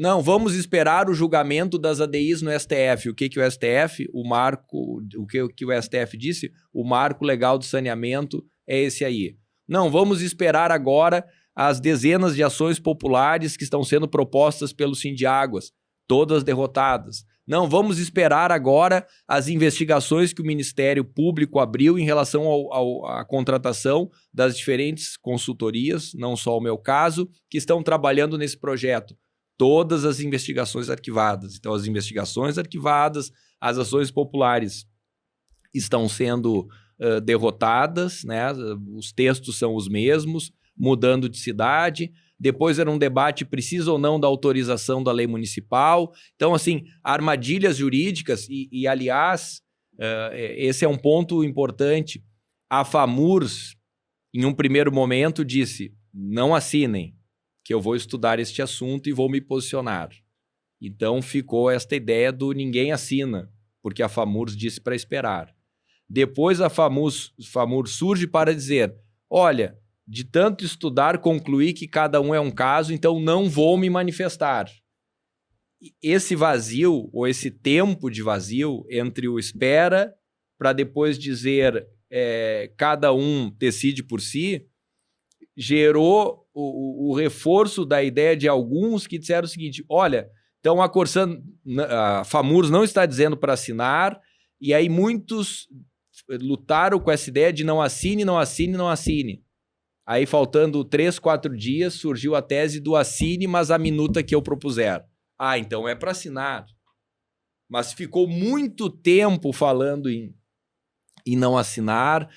não, vamos esperar o julgamento das ADIs no STF. O que o STF, o que o STF disse? O marco legal do saneamento é esse aí. Não, vamos esperar agora as dezenas de ações populares que estão sendo propostas pelo Sindiáguas, todas derrotadas. Não, vamos esperar agora as investigações que o Ministério Público abriu em relação à contratação das diferentes consultorias, não só o meu caso, que estão trabalhando nesse projeto. todas as investigações arquivadas. Então, as investigações arquivadas, as ações populares estão sendo derrotadas, né? Os textos são os mesmos, mudando de cidade. Depois era um debate, precisa ou não da autorização da lei municipal. Então, assim, armadilhas jurídicas e aliás, esse é um ponto importante. A FAMURS, em um primeiro momento, disse, não assinem, que eu vou estudar este assunto e vou me posicionar. Então, ficou esta ideia do ninguém assina, porque a FAMURS disse para esperar. Depois, a FAMURS surge para dizer, olha, de tanto estudar, concluí que cada um é um caso, então não vou me manifestar. Esse vazio, ou esse tempo de vazio, entre o espera para depois dizer cada um decide por si, gerou o reforço da ideia de alguns que disseram o seguinte, olha, então a FAMURS não está dizendo para assinar, e aí muitos lutaram com essa ideia de não assine, não assine, não assine. Aí, faltando 3, 4 dias, surgiu a tese do assine, mas a minuta que eu propuser. Ah, então é para assinar. Mas ficou muito tempo falando em não assinar,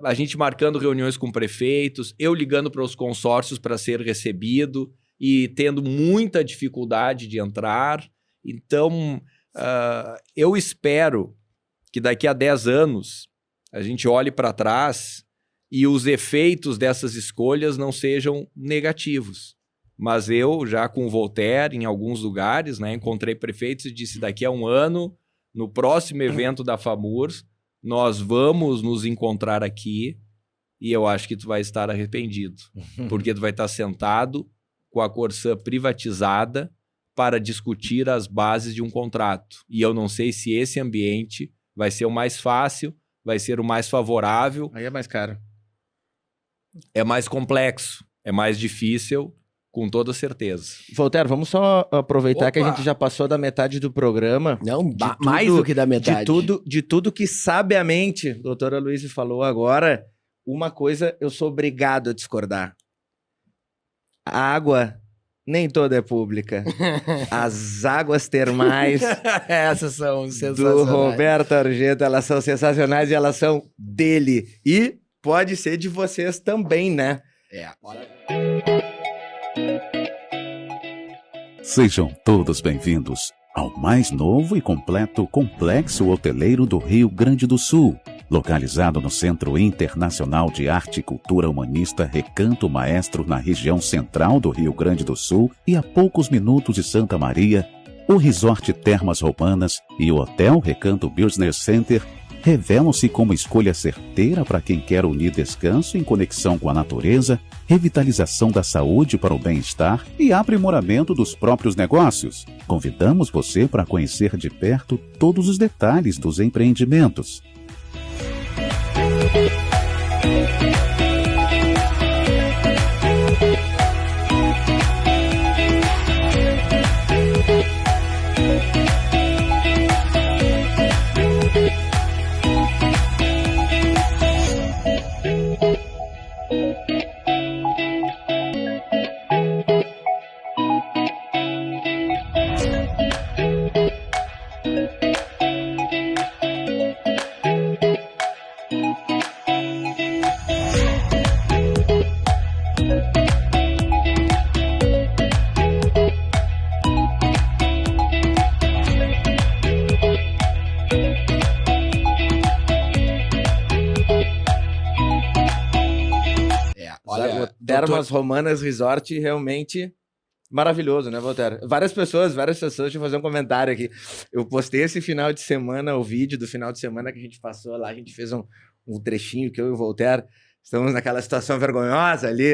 a gente marcando reuniões com prefeitos, eu ligando para os consórcios para ser recebido e tendo muita dificuldade de entrar. Então, eu espero que daqui a 10 anos a gente olhe para trás e os efeitos dessas escolhas não sejam negativos. Mas eu, já com o Voltaire, em alguns lugares, né, encontrei prefeitos e disse, daqui a um ano, no próximo evento da FAMURS, nós vamos nos encontrar aqui e eu acho que tu vai estar arrependido, porque tu vai estar sentado com a Corsã privatizada para discutir as bases de um contrato. E eu não sei se esse ambiente vai ser o mais fácil, vai ser o mais favorável. Aí é mais caro. É mais complexo, é mais difícil, com toda certeza. Voltaire, vamos só aproveitar que a Opa! gente já passou da metade do programa. Não, mais do que da metade. De tudo que sabiamente a doutora Luísa falou agora, uma coisa eu sou obrigado a discordar. A água nem toda é pública. As águas termais Essas são do sensacionais. Roberto Argento, elas são sensacionais e elas são dele. E pode ser de vocês também, né? Sejam todos bem-vindos ao mais novo e completo complexo hoteleiro do Rio Grande do Sul, localizado no Centro Internacional de Arte e Cultura Humanista Recanto Maestro, na região central do Rio Grande do Sul e a poucos minutos de Santa Maria. O Resort Termas Romanas e o Hotel Recanto Business Center revelam-se como escolha certeira para quem quer unir descanso em conexão com a natureza, revitalização da saúde para o bem-estar e aprimoramento dos próprios negócios. Convidamos você para conhecer de perto todos os detalhes dos empreendimentos. Termas Romanas Resort realmente maravilhoso, né, Voltaire? Várias pessoas, deixa eu fazer um comentário aqui. Eu postei esse final de semana, o vídeo do final de semana que a gente passou lá, a gente fez um trechinho que eu e o Voltaire estamos naquela situação vergonhosa ali,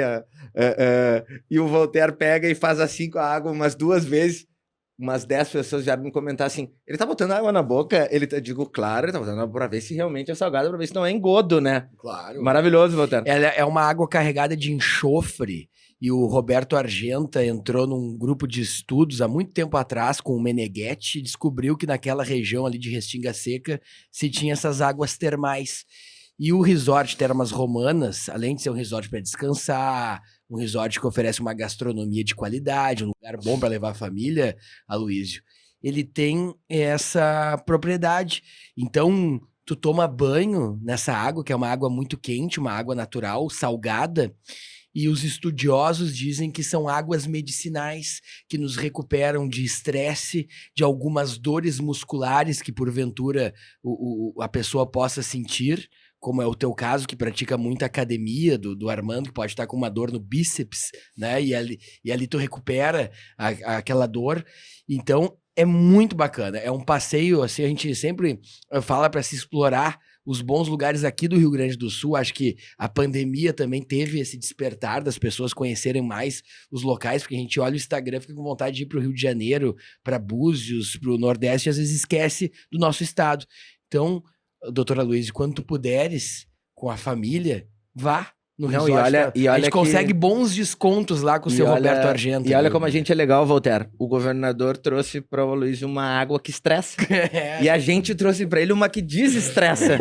e o Voltaire pega e faz assim com a água umas 2 vezes. Umas 10 pessoas vieram me comentar assim, ele tá botando água na boca? Digo, claro, ele tá botando água pra ver se realmente é salgado, pra ver se não é engodo, né? Claro. Maravilhoso, Voltaire. Ela é uma água carregada de enxofre e o Roberto Argenta entrou num grupo de estudos há muito tempo atrás com o Meneghetti e descobriu que naquela região ali de Restinga Seca se tinha essas águas termais. E o resort Termas Romanas, além de ser um resort para descansar, um resort que oferece uma gastronomia de qualidade, um lugar bom para levar a família, Aloysio, ele tem essa propriedade. Então, tu toma banho nessa água, que é uma água muito quente, uma água natural, salgada, e os estudiosos dizem que são águas medicinais que nos recuperam de estresse, de algumas dores musculares que, porventura, a pessoa possa sentir, como é o teu caso, que pratica muita academia, do Armando, que pode estar com uma dor no bíceps, né? E ali tu recupera aquela dor. Então, é muito bacana. É um passeio, assim, a gente sempre fala para se explorar os bons lugares aqui do Rio Grande do Sul. Acho que a pandemia também teve esse despertar das pessoas conhecerem mais os locais, porque a gente olha o Instagram, fica com vontade de ir para o Rio de Janeiro, para Búzios, para o Nordeste, e às vezes esquece do nosso estado. Então, doutora Luiz, quando tu puderes, com a família, vá no resort. A gente consegue bons descontos lá com o seu Roberto Argento. E olha como a gente é legal, Voltaire. O governador trouxe para o Luiz uma água que estressa. E a gente trouxe para ele uma que desestressa.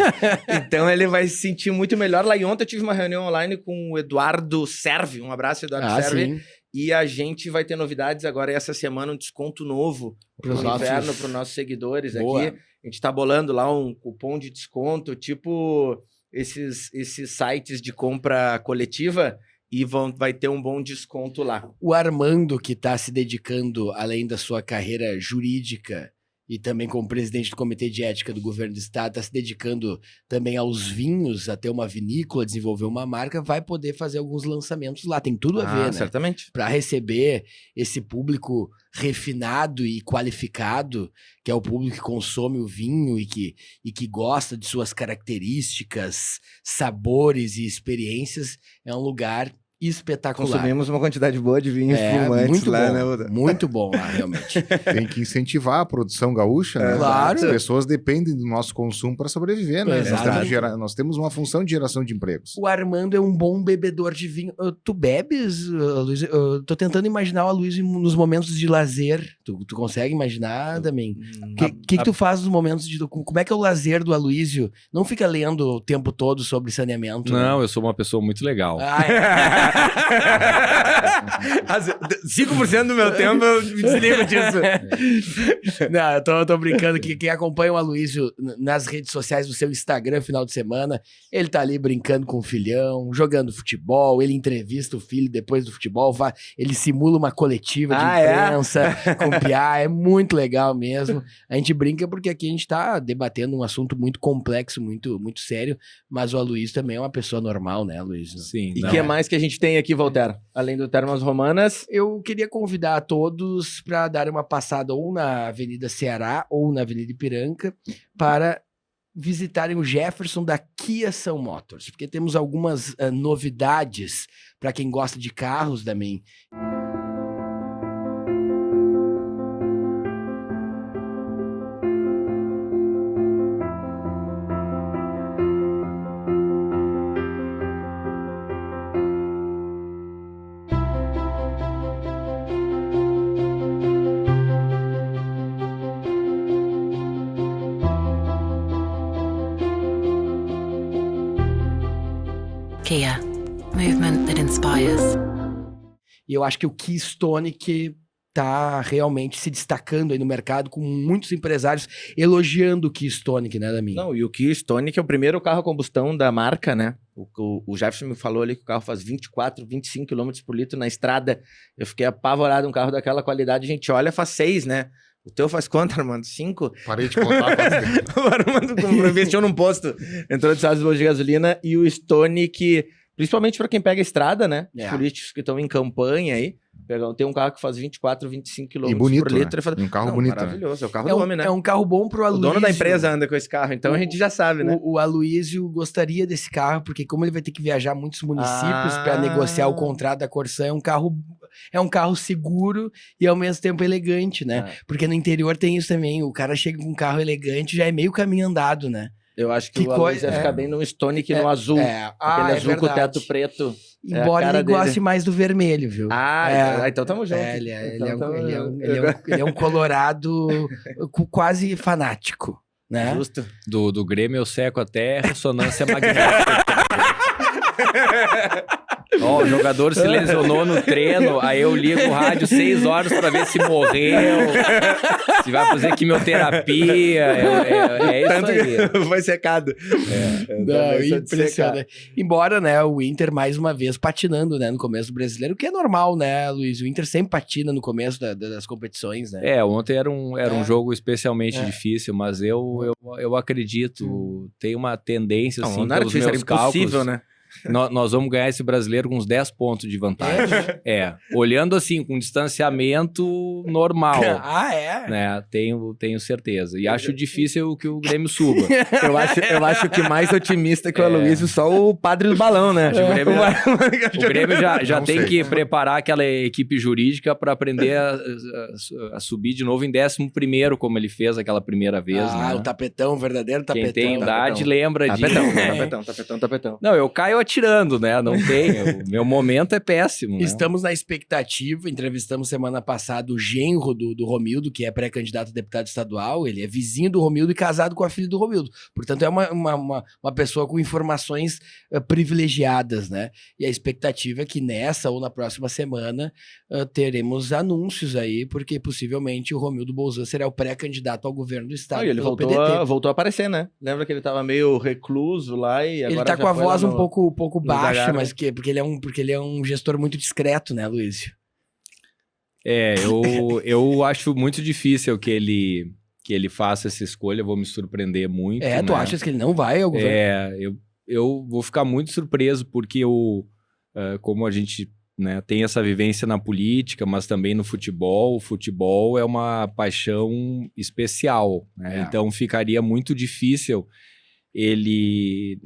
Então ele vai se sentir muito melhor. Lá ontem eu tive uma reunião online com o Eduardo Serve. Um abraço, Eduardo Serve. Sim. E a gente vai ter novidades agora essa semana, um desconto novo para o inverno, para os nossos seguidores. Boa. Aqui. A gente tá bolando lá um cupom de desconto, tipo esses sites de compra coletiva, e vai ter um bom desconto lá. O Armando, que está se dedicando, além da sua carreira jurídica e também como presidente do Comitê de Ética do Governo do Estado, está se dedicando também aos vinhos, a ter uma vinícola, desenvolver uma marca, vai poder fazer alguns lançamentos lá. Tem tudo a ver, né? Certamente. Para receber esse público refinado e qualificado, que é o público que consome o vinho e que gosta de suas características, sabores e experiências, é um lugar espetacular. Consumimos uma quantidade boa de vinhos espumantes muito lá, bom, né? Muito bom lá, realmente. Tem que incentivar a produção gaúcha, né? Claro. As pessoas dependem do nosso consumo para sobreviver, né? Nós temos uma função de geração de empregos. O Armando é um bom bebedor de vinho. Tu bebes, Luiz? Eu tô tentando imaginar o Aloysio nos momentos de lazer. Tu consegue imaginar também? O que tu faz nos momentos de... Como é que é o lazer do Aloysio? Não fica lendo o tempo todo sobre saneamento. Não, né? eu sou uma pessoa muito legal. 5% do meu tempo eu me desligo disso. Não, eu tô brincando que quem acompanha o Aloysio nas redes sociais do seu Instagram final de semana, ele tá ali brincando com o filhão, jogando futebol, ele entrevista o filho depois do futebol, ele simula uma coletiva de imprensa com o Piá, é muito legal mesmo. A gente brinca porque aqui a gente tá debatendo um assunto muito complexo, muito, muito sério, mas o Aloysio também é uma pessoa normal, né, Aloysio? Sim. E o que mais que a gente tem aqui, Voltaire? Além do Termas Romanas? Eu queria convidar a todos para darem uma passada ou na Avenida Ceará ou na Avenida Ipiranga para visitarem o Jefferson da Kia São Motors, porque temos algumas novidades para quem gosta de carros também. Kia, movement that inspires. E eu acho que o Keystone que tá realmente se destacando aí no mercado, com muitos empresários elogiando o Keystone, né, Damin? Não, e o Keystone que é o primeiro carro a combustão da marca, né? O Jefferson me falou ali que o carro faz 24, 25 km por litro na estrada. Eu fiquei apavorado, um carro daquela qualidade, a gente olha, faz 6, né? O teu faz quanto, Armando? 5? Parei de contar. O Armando investiu num posto, entrou de estados de gasolina, e o Stone que, principalmente para quem pega a estrada, né? Os políticos que estão em campanha aí, tem um carro que faz 24, 25 km por litro. Né? Um carro bonito, maravilhoso, né? é o carro do homem, né? É um carro bom pro Aloysio. O dono da empresa anda com esse carro, então a gente já sabe, né? O Aloysio gostaria desse carro, porque como ele vai ter que viajar muitos municípios para negociar o contrato da Corsan, é um carro seguro e ao mesmo tempo elegante, né? Porque no interior tem isso também, o cara chega com um carro elegante, já é meio caminho andado, né? Eu acho que o Aloysio ia ficar bem no Stone que no azul. Aquele azul com o teto preto. Embora ele goste mais do vermelho, viu? Então tamo junto. Ele é um colorado quase fanático, né? Justo. Do Grêmio eu seco até ressonância magnética. Ó, o jogador se lesionou no treino, aí eu ligo o rádio 6 horas pra ver se morreu, se vai fazer quimioterapia, é isso aí. Foi secado. Não, impressionante. Embora, né, o Inter mais uma vez patinando, né, no começo do Brasileiro, o que é normal, né, Luiz? O Inter sempre patina no começo das competições, né? Ontem era um jogo especialmente difícil, mas eu acredito, tem uma tendência, assim, não era pelos difícil, meus era impossível, cálculos, né? Nós vamos ganhar esse Brasileiro com uns 10 pontos de vantagem. Olhando assim, com distanciamento normal. Né? Tenho certeza. E acho difícil que o Grêmio suba. Eu acho que mais otimista que o Aloysio, só o padre do balão, né? O Grêmio já tem que preparar aquela equipe jurídica para aprender a subir de novo em 11º, como ele fez aquela primeira vez. Né? O tapetão, o verdadeiro tapetão. Quem tem idade lembra disso. Tapetão. Não, eu caio atirando, né? Não tem. O meu momento é péssimo. Né? Estamos na expectativa. Entrevistamos semana passada o genro do Romildo, que é pré-candidato a deputado estadual. Ele é vizinho do Romildo e casado com a filha do Romildo. Portanto, é uma pessoa com informações privilegiadas, né? E a expectativa é que nessa ou na próxima semana teremos anúncios aí, porque possivelmente o Romildo Bolzan será o pré-candidato ao governo do estado. E ele pelo voltou PDT. a aparecer, né? Lembra que ele tava meio recluso lá e agora Ele tá já com a foi voz lá um pouco baixa, Zagallo. mas porque ele é um gestor muito discreto, né, Luiz? Eu acho muito difícil que ele faça essa escolha, eu vou me surpreender muito. Tu achas que ele não vai ao governo? Eu vou ficar muito surpreso, porque como a gente, né, tem essa vivência na política, mas também no futebol, o futebol é uma paixão especial, né? Então ficaria muito difícil ele,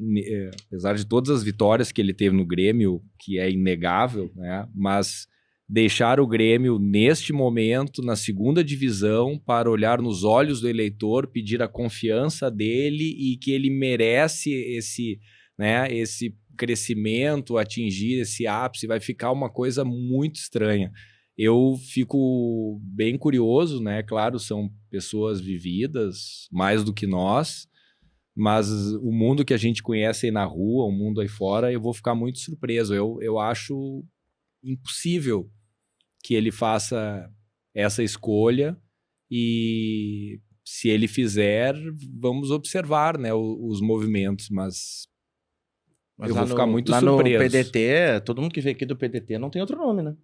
apesar de todas as vitórias que ele teve no Grêmio, que é inegável, né, mas deixar o Grêmio neste momento na segunda divisão para olhar nos olhos do eleitor, pedir a confiança dele e que ele merece esse crescimento, atingir esse ápice, vai ficar uma coisa muito estranha. Eu fico bem curioso, né? Claro, são pessoas vividas mais do que nós, mas o mundo que a gente conhece aí na rua, o mundo aí fora, eu vou ficar muito surpreso. Eu acho impossível que ele faça essa escolha, e se ele fizer, vamos observar, né, os movimentos, mas eu vou ficar muito surpreso. No PDT, todo mundo que veio aqui do PDT não tem outro nome, né?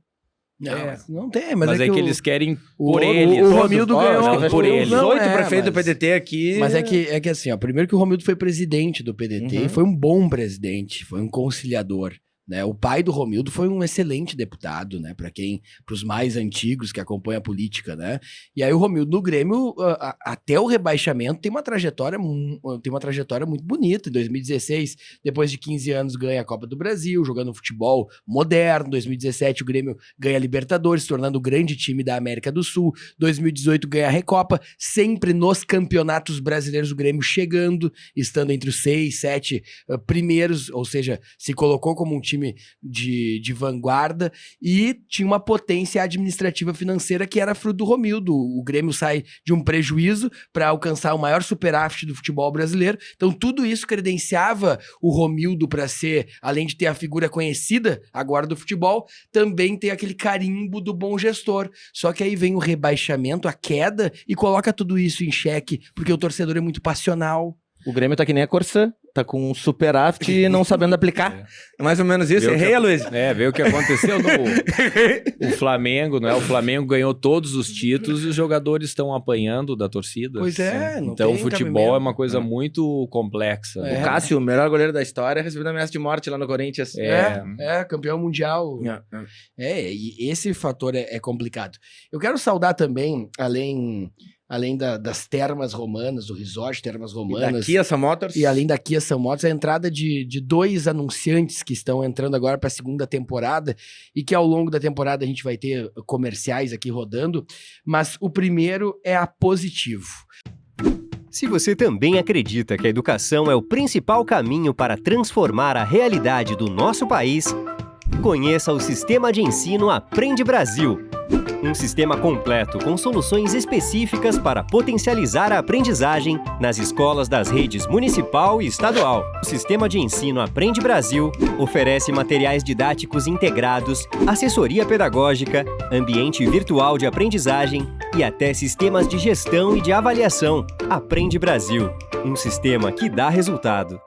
Não tem, mas é que eles querem por ele. eles. O Romildo ganhou por ele. 18 prefeitos do PDT aqui. Mas é que assim, ó, primeiro que o Romildo foi presidente do PDT, e foi um bom presidente, foi um conciliador. Né? O pai do Romildo foi um excelente deputado, né? Para os mais antigos que acompanham a política, né? E aí o Romildo no Grêmio, até o rebaixamento, tem uma trajetória muito bonita. Em 2016, depois de 15 anos, ganha a Copa do Brasil, jogando futebol moderno. Em 2017, o Grêmio ganha a Libertadores, se tornando o grande time da América do Sul. 2018, ganha a Recopa, sempre nos campeonatos brasileiros, o Grêmio chegando, estando entre os 6, 7 primeiros, ou seja, se colocou como um time de vanguarda, e tinha uma potência administrativa financeira que era fruto do Romildo. O Grêmio sai de um prejuízo para alcançar o maior superávit do futebol brasileiro. Então tudo isso credenciava o Romildo para ser, além de ter a figura conhecida agora do futebol, também ter aquele carimbo do bom gestor. Só que aí vem o rebaixamento, a queda, e coloca tudo isso em xeque, porque o torcedor é muito passional. O Grêmio tá que nem a Corsã, tá com um superávit e não sabendo aplicar. É mais ou menos isso. Errei, Luiz. Vê o que aconteceu no Flamengo, né? O Flamengo ganhou todos os títulos e os jogadores estão apanhando da torcida. Pois é, não então tem o futebol cabimento. é uma coisa muito complexa. O Cássio, o melhor goleiro da história, recebeu ameaça de morte lá no Corinthians. Campeão mundial. E esse fator é complicado. Eu quero saudar também, além das termas romanas, do resort Termas Romanas. E da Kia Sam Motors. E além da Kia Sam Motors, a entrada de 2 anunciantes que estão entrando agora para a segunda temporada, e que ao longo da temporada a gente vai ter comerciais aqui rodando, mas o primeiro é a Positivo. Se você também acredita que a educação é o principal caminho para transformar a realidade do nosso país, Conheça o Sistema de Ensino Aprende Brasil. Um sistema completo com soluções específicas para potencializar a aprendizagem nas escolas das redes municipal e estadual. O Sistema de Ensino Aprende Brasil oferece materiais didáticos integrados, assessoria pedagógica, ambiente virtual de aprendizagem e até sistemas de gestão e de avaliação. Aprende Brasil, um sistema que dá resultado.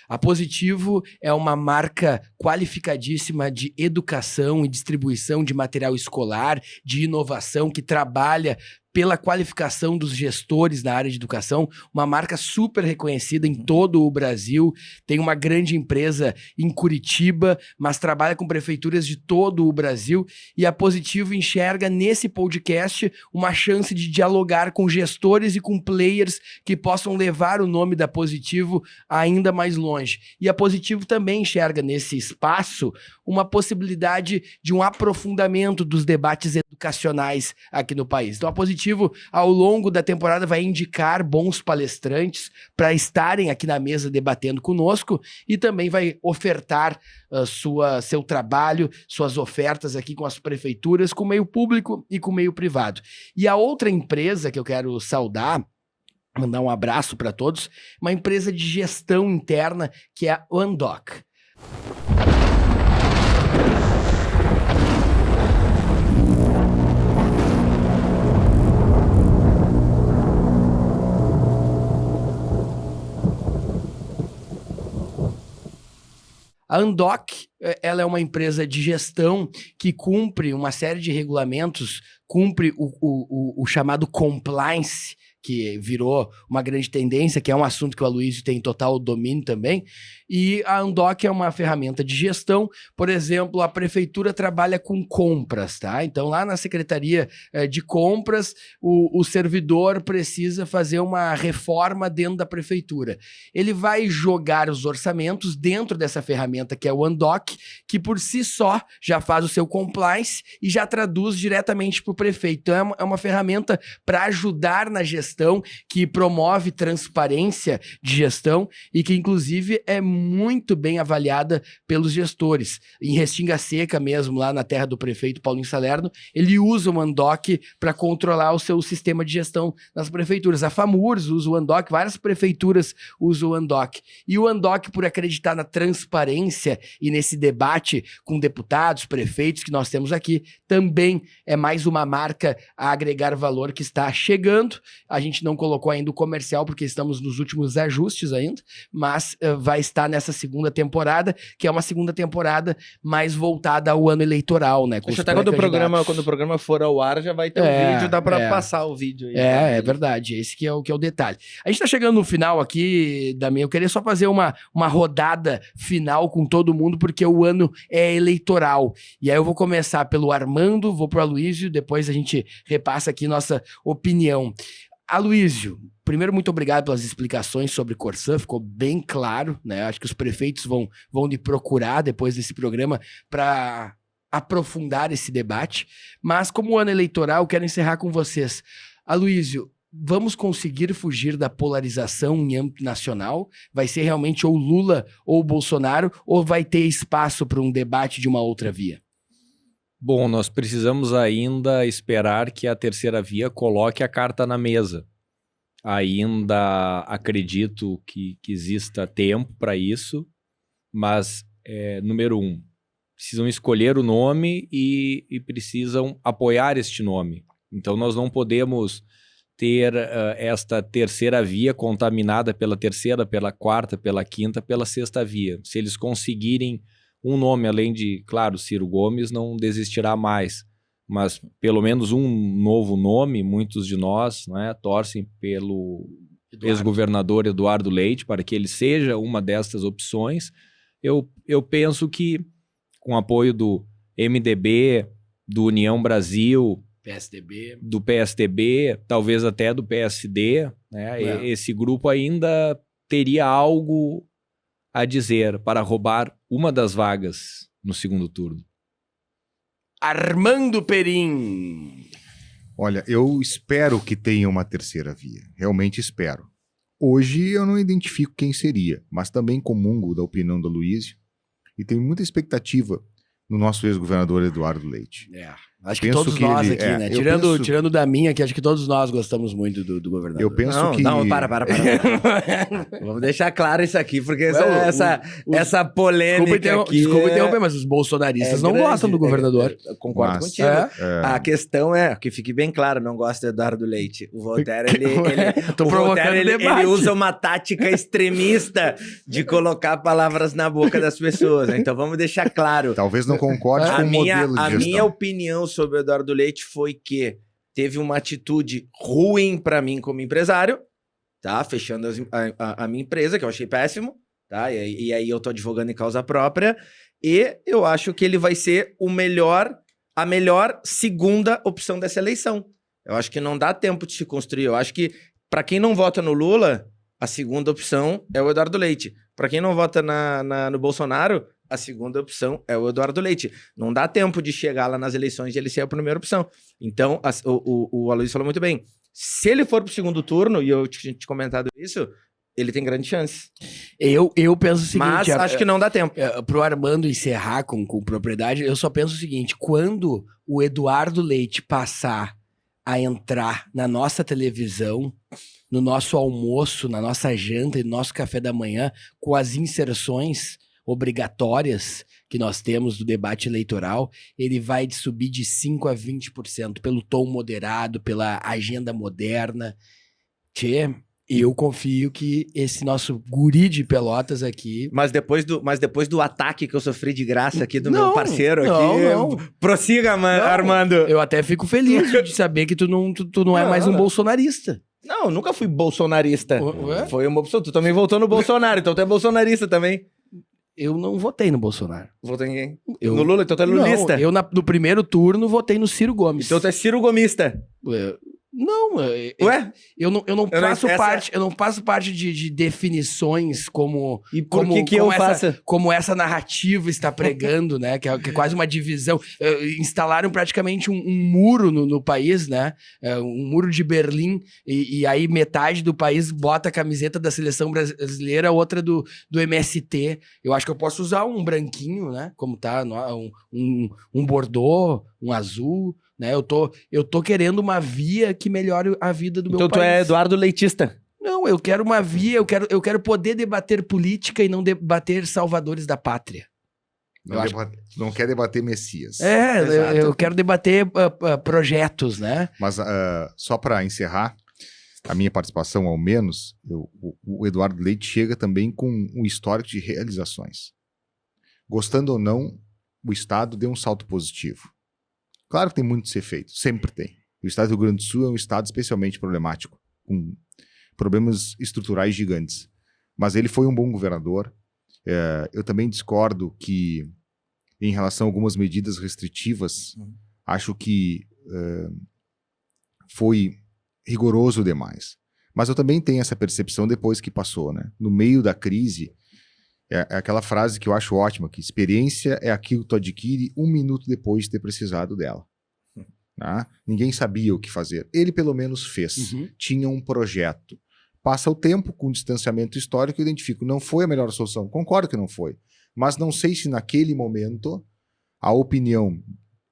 A Positivo é uma marca qualificadíssima de educação e distribuição de material escolar, de inovação, que trabalha pela qualificação dos gestores na área de educação, uma marca super reconhecida em todo o Brasil, tem uma grande empresa em Curitiba, mas trabalha com prefeituras de todo o Brasil, e a Positivo enxerga nesse podcast uma chance de dialogar com gestores e com players que possam levar o nome da Positivo ainda mais longe. E a Positivo também enxerga nesse espaço uma possibilidade de um aprofundamento dos debates educacionais aqui no país. Então a Positivo, ao longo da temporada, vai indicar bons palestrantes para estarem aqui na mesa debatendo conosco e também vai ofertar seu trabalho, suas ofertas aqui com as prefeituras, com o meio público e com o meio privado. E a outra empresa que eu quero saudar, mandar um abraço para todos, uma empresa de gestão interna que é a Undoc. A Undoc, ela é uma empresa de gestão que cumpre uma série de regulamentos, cumpre o chamado compliance, que virou uma grande tendência, que é um assunto que o Aloysio tem total domínio também. E a Undoc é uma ferramenta de gestão. Por exemplo, a prefeitura trabalha com compras, tá? Então, lá na Secretaria de Compras, o servidor precisa fazer uma reforma dentro da prefeitura. Ele vai jogar os orçamentos dentro dessa ferramenta que é o Undoc, que por si só já faz o seu compliance e já traduz diretamente para o prefeito. Então, é uma ferramenta para ajudar na gestão, que promove transparência de gestão e que, inclusive, é muito bem avaliada pelos gestores. Em Restinga Seca mesmo, lá na terra do prefeito Paulinho Salerno, ele usa o Undoc para controlar o seu sistema de gestão nas prefeituras. A FAMURS usa o Undoc, várias prefeituras usam o Undoc. E o Undoc, por acreditar na transparência e nesse debate com deputados, prefeitos que nós temos aqui, também é mais uma marca a agregar valor que está chegando. A gente não colocou ainda o comercial, porque estamos nos últimos ajustes ainda, mas vai estar nessa segunda temporada, que é uma segunda temporada mais voltada ao ano eleitoral, né? Acho até quando o programa for ao ar, já vai ter um vídeo, dá para passar o vídeo aí. É verdade, esse que é o detalhe. A gente tá chegando no final aqui, Damião, eu queria só fazer uma rodada final com todo mundo, porque o ano é eleitoral. E aí eu vou começar pelo Armando, vou pro Aloysio, depois a gente repassa aqui nossa opinião. Aloysio, primeiro, muito obrigado pelas explicações sobre Corsã, ficou bem claro, né? Acho que os prefeitos vão lhe procurar depois desse programa para aprofundar esse debate. Mas, como ano eleitoral, eu quero encerrar com vocês. Aloysio, vamos conseguir fugir da polarização em âmbito nacional? Vai ser realmente ou Lula ou Bolsonaro, ou vai ter espaço para um debate de uma outra via? Bom, nós precisamos ainda esperar que a terceira via coloque a carta na mesa. Ainda acredito que exista tempo para isso, mas, número 1, precisam escolher o nome e precisam apoiar este nome. Então, nós não podemos ter esta terceira via contaminada pela terceira, pela quarta, pela quinta, pela sexta via. Se eles conseguirem um nome, além de, claro, Ciro Gomes não desistirá mais, mas pelo menos um novo nome, muitos de nós, né, torcem pelo ex-governador Eduardo Leite, para que ele seja uma destas opções. Eu penso que, com apoio do MDB, do União Brasil, do PSDB, talvez até do PSD, né, esse grupo ainda teria algo a dizer para roubar uma das vagas no segundo turno. Armando Perim. Olha, eu espero que tenha uma terceira via. Realmente espero. Hoje eu não identifico quem seria, mas também comungo da opinião do Aloysio e tenho muita expectativa no nosso ex-governador Eduardo Leite. Acho que Penso todos que nós ele- aqui, é, né? eu Tirando, penso- tirando da minha, que acho que todos nós gostamos muito do governador. Eu penso Não, que... não, para. Vamos deixar claro isso aqui, porque Well, essa polêmica aqui... Desculpa interromper, mas os bolsonaristas não grande, gostam do governador. eu concordo Mas- contigo. É? A questão é, que fique bem claro, não gosto do Eduardo Leite. O Voltaire, Tô o provocando Voltaire, ele debate. usa uma tática extremista de colocar palavras na boca das pessoas. Né? Então vamos deixar claro. Talvez não concorde com o modelo de A gestão. minha opinião sobre o Eduardo Leite foi que teve uma atitude ruim para mim como empresário, tá? Fechando a minha empresa, que eu achei péssimo, tá? E aí eu tô advogando em causa própria. E eu acho que ele vai ser a melhor segunda opção dessa eleição. Eu acho que não dá tempo de se construir. Eu acho que, para quem não vota no Lula, a segunda opção é o Eduardo Leite. Para quem não vota no Bolsonaro, a segunda opção é o Eduardo Leite. Não dá tempo de chegar lá nas eleições e ele ser a primeira opção. Então, o Aloysio falou muito bem. Se ele for pro segundo turno, e eu tinha te comentado isso, ele tem grande chance. Eu penso o seguinte... Mas acho que não dá tempo. Pro Armando encerrar com propriedade, eu só penso o seguinte: quando o Eduardo Leite passar a entrar na nossa televisão, no nosso almoço, na nossa janta e no nosso café da manhã, com as inserções obrigatórias que nós temos do debate eleitoral, ele vai subir de 5% a 20% pelo tom moderado, pela agenda moderna. Tchê, eu confio que esse nosso guri de Pelotas aqui... Mas depois do ataque que eu sofri de graça aqui do meu Não, parceiro não, aqui, não. prossiga, Não, Armando. Eu até fico feliz de saber que tu não é mais um Não. bolsonarista. Não, eu nunca fui bolsonarista. Ué? Foi uma opção. Tu também votou no Bolsonaro, então tu é bolsonarista também. Eu não votei no Bolsonaro. Votou em quem? Eu- No Lula, então tu é lulista. Não, eu no primeiro turno votei no Ciro Gomes. Então tu é Ciro Gomista. Não, Ué? eu não faço essa- parte, eu não faço parte de definições como E por que eu faço? como essa narrativa está pregando, né? Que é quase uma divisão. Instalaram praticamente um muro no país, né? Um muro de Berlim, e aí metade do país bota a camiseta da seleção brasileira, outra do MST. Eu acho que eu posso usar um branquinho, né? Como tá, um bordô, um azul, né? Eu tô querendo uma via que melhore a vida do meu Então país. tu é Eduardo Leitista. Não, eu quero uma via, eu quero poder debater política e não debater salvadores da pátria. Não quer debater Messias. Exato. Eu quero debater projetos, né? Mas só para encerrar a minha participação, ao menos, o Eduardo Leite chega também com um histórico de realizações. Gostando ou não, o Estado deu um salto positivo. Claro que tem muito a ser feito, sempre tem. O Estado do Rio Grande do Sul é um estado especialmente problemático, com problemas estruturais gigantes. Mas ele foi um bom governador. Eu também discordo que, em relação a algumas medidas restritivas, acho que foi rigoroso demais. Mas eu também tenho essa percepção depois que passou, né? No meio da crise, é aquela frase que eu acho ótima, que experiência é aquilo que tu adquire 1 minuto depois de ter precisado dela. Tá? Ninguém sabia o que fazer. Ele pelo menos fez. Uhum. Tinha um projeto. Passa o tempo, com distanciamento histórico, eu identifico, não foi a melhor solução. Concordo que não foi. Mas não sei se naquele momento a opinião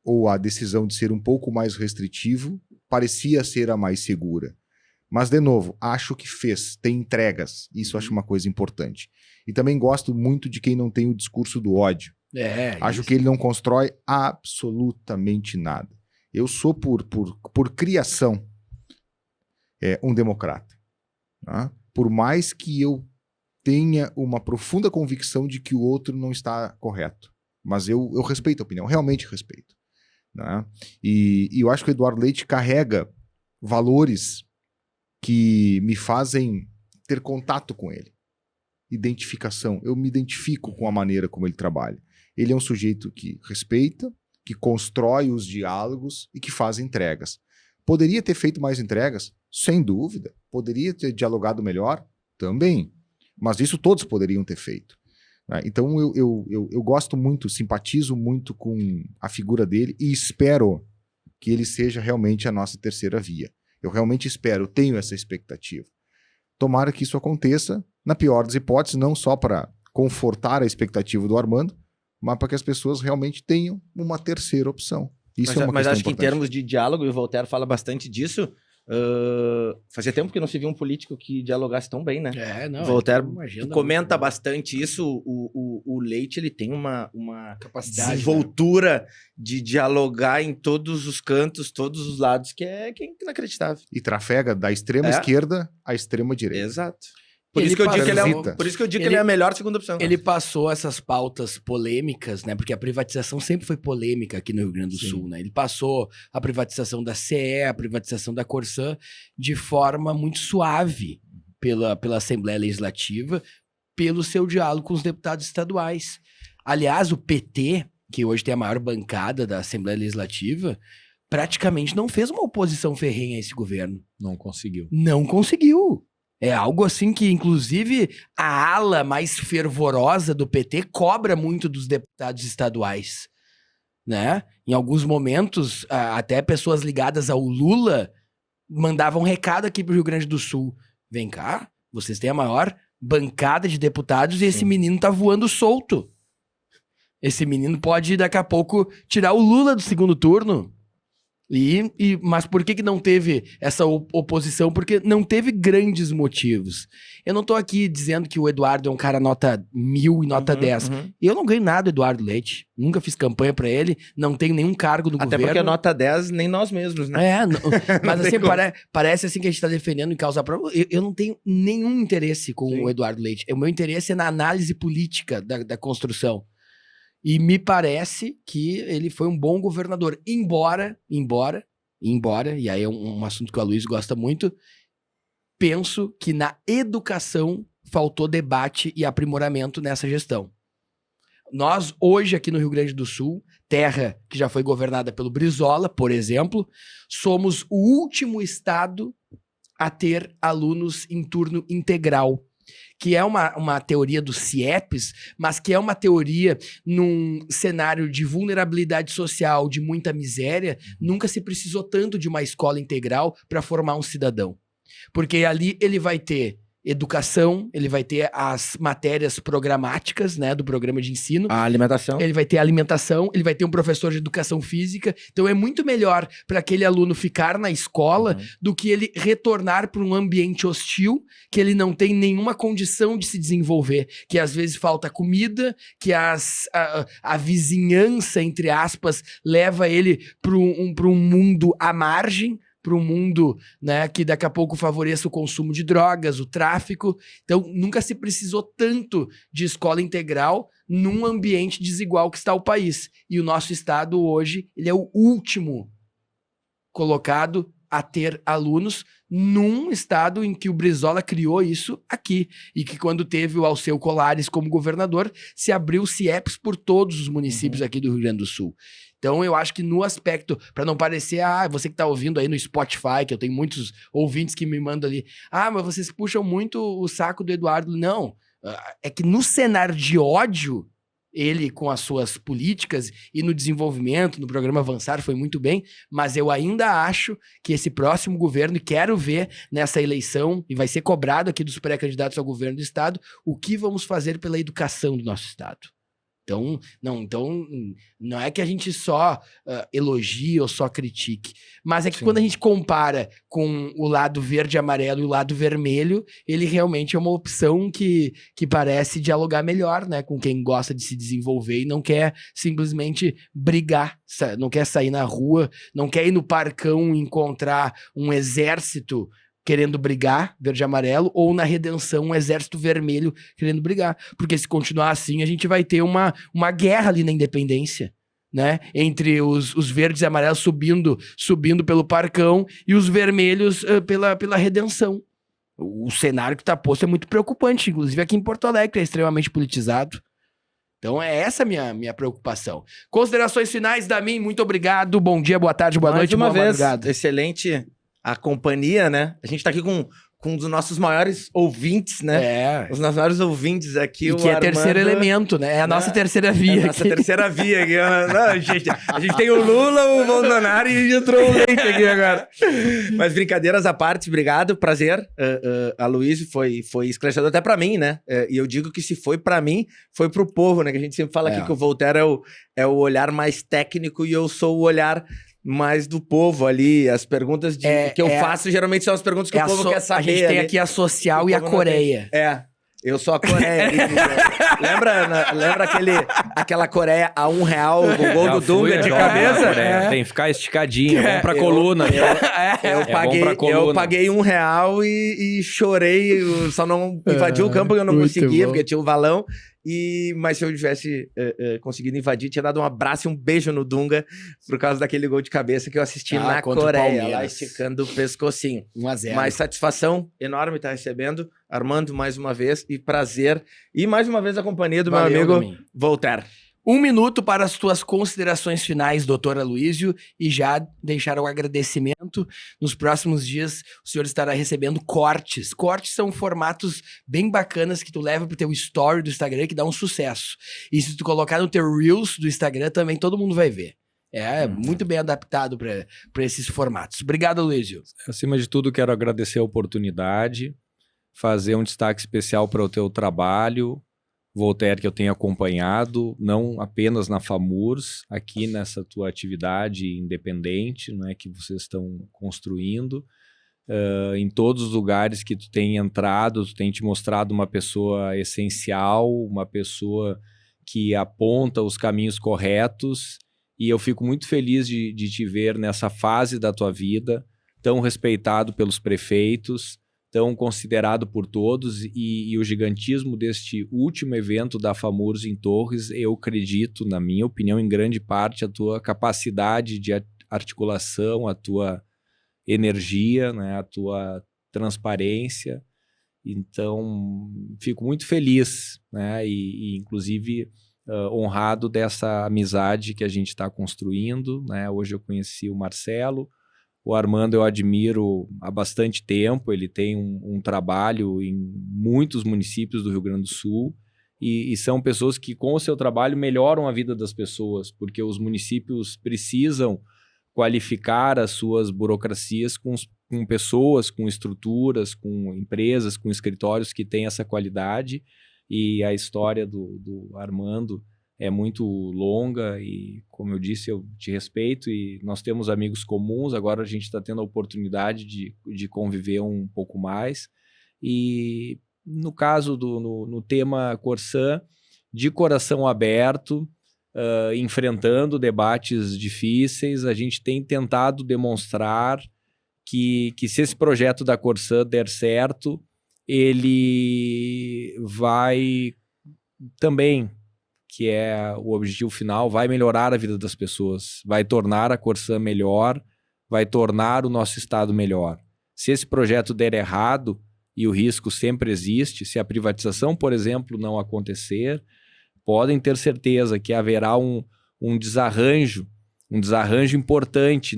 ou a decisão de ser um pouco mais restritivo parecia ser a mais segura. Mas, de novo, acho que fez, tem entregas. Isso eu acho uma coisa importante. E também gosto muito de quem não tem o discurso do ódio. Acho que ele não constrói absolutamente nada. Eu sou, por criação, um democrata. Tá? Por mais que eu tenha uma profunda convicção de que o outro não está correto. Mas eu respeito a opinião, realmente respeito. Né? E eu acho que o Eduardo Leite carrega valores que me fazem ter contato com ele. Identificação. Eu me identifico com a maneira como ele trabalha. Ele é um sujeito que respeita, que constrói os diálogos e que faz entregas. Poderia ter feito mais entregas? Sem dúvida. Poderia ter dialogado melhor? Também. Mas isso todos poderiam ter feito. Né? Então eu gosto muito, simpatizo muito com a figura dele e espero que ele seja realmente a nossa terceira via. Eu realmente espero, tenho essa expectativa. Tomara que isso aconteça, na pior das hipóteses, não só para confortar a expectativa do Armando, mas para que as pessoas realmente tenham uma terceira opção. Isso é uma Mas questão acho que em importante. termos de diálogo, e o Voltaire fala bastante disso, fazia tempo que não se via um político que dialogasse tão bem, né? Não. O Voltaire ele tem uma agenda comenta muito boa. bastante isso. O Leite, ele tem uma Capacidade, né? desenvoltura de dialogar em todos os cantos, todos os lados, que é inacreditável. E trafega da extrema esquerda à extrema direita. Exato. Por Ele isso que eu digo que transita. por isso que eu digo que ele é a melhor segunda opção. Ele passou essas pautas polêmicas, né? Porque a privatização sempre foi polêmica aqui no Rio Grande do Sul, né? Ele passou a privatização da CE, a privatização da Corsã, de forma muito suave pela Assembleia Legislativa, pelo seu diálogo com os deputados estaduais. Aliás, o PT, que hoje tem a maior bancada da Assembleia Legislativa, praticamente não fez uma oposição ferrenha a esse governo. Não conseguiu. Não conseguiu. É algo assim que, inclusive, a ala mais fervorosa do PT cobra muito dos deputados estaduais, né? Em alguns momentos, até pessoas ligadas ao Lula mandavam um recado aqui pro Rio Grande do Sul. Vem cá, vocês têm a maior bancada de deputados e esse menino tá voando solto. Esse menino pode, daqui a pouco, tirar o Lula do segundo turno. Mas por que não teve essa oposição? Porque não teve grandes motivos. Eu não tô aqui dizendo que o Eduardo é um cara nota 1000 e nota 10. Eu não ganho nada do Eduardo Leite. Nunca fiz campanha pra ele. Não tenho nenhum cargo no Até governo. porque nota 10 nem nós mesmos, né? Mas assim, tem como. parece assim que a gente tá defendendo em causa própria. Eu não tenho nenhum interesse com o Eduardo Leite. O meu interesse é na análise política da construção. E me parece que ele foi um bom governador. Embora, e aí é um assunto que o Aloysio gosta muito, penso que na educação faltou debate e aprimoramento nessa gestão. Nós, hoje, aqui no Rio Grande do Sul, terra que já foi governada pelo Brizola, por exemplo, somos o último estado a ter alunos em turno integral, que é uma teoria do CIEPs, mas que é uma teoria num cenário de vulnerabilidade social, de muita miséria. Nunca se precisou tanto de uma escola integral para formar um cidadão. Porque ali ele vai ter educação, ele vai ter as matérias programáticas, né, do programa de ensino. A alimentação. Ele vai ter alimentação, ele vai ter um professor de educação física. Então é muito melhor para aquele aluno ficar na escola do que ele retornar para um ambiente hostil, que ele não tem nenhuma condição de se desenvolver, que às vezes falta comida, que a vizinhança, entre aspas, leva ele para um mundo à margem, para um mundo, né, que daqui a pouco favoreça o consumo de drogas, o tráfico. Então, nunca se precisou tanto de escola integral num ambiente desigual que está o país. E o nosso estado hoje, ele é o último colocado a ter alunos num estado em que o Brizola criou isso aqui. E que quando teve o Alceu Colares como governador, se abriu CIEPs por todos os municípios aqui do Rio Grande do Sul. Então, eu acho que no aspecto, para não parecer, você que tá ouvindo aí no Spotify, que eu tenho muitos ouvintes que me mandam ali, mas vocês puxam muito o saco do Eduardo. Não, é que no cenário de ódio, ele com as suas políticas e no desenvolvimento, no programa Avançar, foi muito bem, mas eu ainda acho que esse próximo governo, e quero ver nessa eleição, e vai ser cobrado aqui dos pré-candidatos ao governo do estado, o que vamos fazer pela educação do nosso estado. Então, não é que a gente só elogie ou só critique, mas é que quando a gente compara com o lado verde e amarelo e o lado vermelho, ele realmente é uma opção que parece dialogar melhor, né, com quem gosta de se desenvolver e não quer simplesmente brigar, não quer sair na rua, não quer ir no parcão e encontrar um exército querendo brigar, verde e amarelo, ou na redenção, um exército vermelho querendo brigar. Porque se continuar assim, a gente vai ter uma guerra ali na independência, né? Entre os verdes e amarelos subindo pelo parcão e os vermelhos pela redenção. O cenário que está posto é muito preocupante, inclusive aqui em Porto Alegre, é extremamente politizado. Então é essa a minha preocupação. Considerações finais, Damin, muito obrigado. Bom dia, boa tarde, boa noite, boa madrugada. Excelente a companhia, né? A gente tá aqui com com um dos nossos maiores ouvintes, né? É. Os nossos maiores ouvintes aqui, E que é Armando, terceiro elemento, né? É a nossa terceira via. É a nossa aqui. terceira via aqui. Não, a gente tem o Lula, o Bolsonaro e entrou o Leite aqui agora. Mas brincadeiras à parte, obrigado, prazer. A Luísio foi esclarecedor até pra mim, né? E eu digo que se foi pra mim, foi pro povo, né? Que a gente sempre fala aqui que o Voltaire é o olhar mais técnico e eu sou o olhar mais do povo ali. As perguntas que eu faço geralmente são as perguntas que o povo quer saber. A gente tem ali. aqui a social e a Coreia. Eu sou a Coreia. Lembra aquela Coreia a R$1, o gol do Dunga de cabeça? Tem que ficar esticadinho, é bom pra coluna. Eu paguei R$1 e chorei, só não invadi o campo porque eu não conseguia, porque tinha o valão. Mas se eu tivesse conseguido invadir, tinha dado um abraço e um beijo no Dunga por causa daquele gol de cabeça que eu assisti na Coreia, lá esticando o pescocinho. 1-0. Mas satisfação enorme estar recebendo. Armando, mais uma vez, e prazer. E mais uma vez a companhia do meu amigo Voltaire. 1 minuto para as tuas considerações finais, doutor Aloysio, e já deixar o agradecimento. Nos próximos dias, o senhor estará recebendo cortes. Cortes são formatos bem bacanas que tu leva pro teu story do Instagram, que dá um sucesso. E se tu colocar no teu Reels do Instagram, também todo mundo vai ver. É muito bem adaptado para esses formatos. Obrigado, Aloysio. Acima de tudo, quero agradecer a oportunidade, fazer um destaque especial para o teu trabalho, Voltaire, que eu tenho acompanhado, não apenas na FAMURS, aqui nessa tua atividade independente, né, que vocês estão construindo, em todos os lugares que tu tem entrado, tu tem te mostrado uma pessoa essencial, uma pessoa que aponta os caminhos corretos, e eu fico muito feliz de te ver nessa fase da tua vida, tão respeitado pelos prefeitos, tão considerado por todos, e o gigantismo deste último evento da FAMURS em Torres, eu acredito, na minha opinião, em grande parte, a tua capacidade de articulação, a tua energia, né, a tua transparência. Então, fico muito feliz, né, e inclusive honrado dessa amizade que a gente está construindo, né. Hoje eu conheci o Marcelo. O Armando eu admiro há bastante tempo, ele tem um trabalho em muitos municípios do Rio Grande do Sul e são pessoas que com o seu trabalho melhoram a vida das pessoas, porque os municípios precisam qualificar as suas burocracias com pessoas, com estruturas, com empresas, com escritórios que têm essa qualidade, e a história do Armando é muito longa e, como eu disse, eu te respeito e nós temos amigos comuns, agora a gente está tendo a oportunidade de conviver um pouco mais. E no caso, no tema Corsã, de coração aberto, enfrentando debates difíceis, a gente tem tentado demonstrar que se esse projeto da Corsã der certo, ele vai também, que é o objetivo final, vai melhorar a vida das pessoas, vai tornar a Corsã melhor, vai tornar o nosso estado melhor. Se esse projeto der errado, e o risco sempre existe, se a privatização, por exemplo, não acontecer, podem ter certeza que haverá um desarranjo importante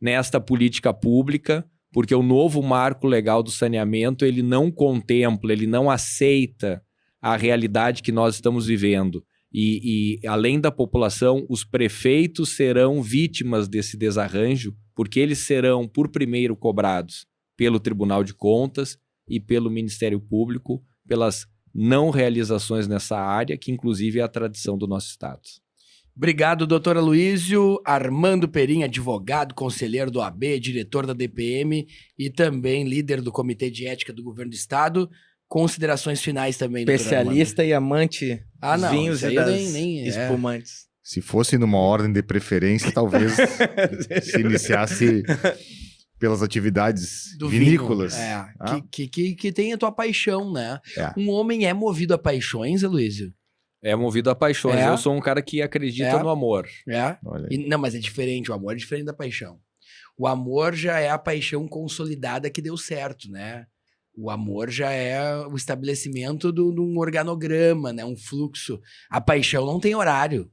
nesta política pública, porque o novo marco legal do saneamento, ele não contempla, ele não aceita a realidade que nós estamos vivendo. E além da população, os prefeitos serão vítimas desse desarranjo, porque eles serão, por primeiro, cobrados pelo Tribunal de Contas e pelo Ministério Público, pelas não realizações nessa área, que inclusive é a tradição do nosso Estado. Obrigado, doutor Aloysio. Armando Perim, advogado, conselheiro do AB, diretor da DPM e também líder do Comitê de Ética do Governo do Estado. Considerações finais também, doutor Especialista e amante dos vinhos e das espumantes. Se fosse numa ordem de preferência, talvez se iniciasse pelas atividades do vinícolas. Que tem a tua paixão, né? É. Um homem é movido a paixões, Aloysio? É movido a paixões. Eu sou um cara que acredita no amor. Não, mas é diferente. O amor é diferente da paixão. O amor já é a paixão consolidada que deu certo, né? O amor já é o estabelecimento de um organograma, né? Um fluxo. A paixão não tem horário,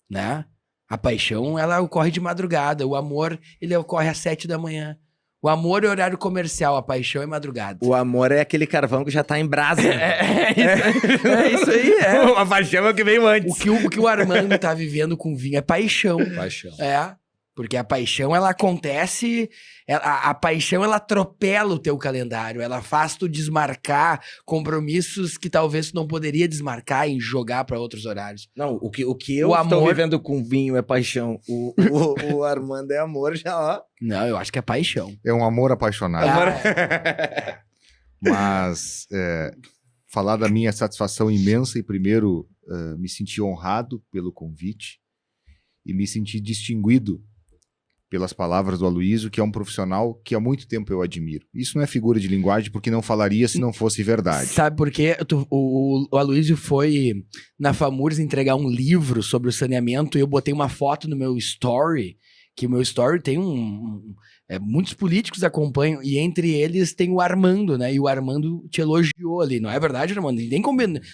né? A paixão, ela ocorre de madrugada. O amor, ele ocorre às 7 da manhã. O amor é horário comercial, a paixão é madrugada. O amor é aquele carvão que já tá em brasa. É isso aí, é. A paixão é o que veio antes. O que o Armando tá vivendo com vinho é paixão. Paixão. É, porque a paixão, ela acontece... A paixão, ela atropela o teu calendário. Ela faz tu desmarcar compromissos que talvez tu não poderia desmarcar e jogar pra outros horários. Não, o que eu O estou amor- vivendo com vinho é paixão. O Armando é amor já, ó. Não, eu acho que é paixão. É um amor apaixonado. Ah, Mas falar da minha satisfação imensa e primeiro me senti honrado pelo convite e me senti distinguido pelas palavras do Aloysio, que é um profissional que há muito tempo eu admiro. Isso não é figura de linguagem, porque não falaria se não fosse verdade. Sabe por quê? O Aloysio foi na FAMURS entregar um livro sobre o saneamento e eu botei uma foto no meu story, que o meu story tem muitos políticos acompanham, e entre eles tem o Armando, né? E o Armando te elogiou ali, não é verdade, Armando?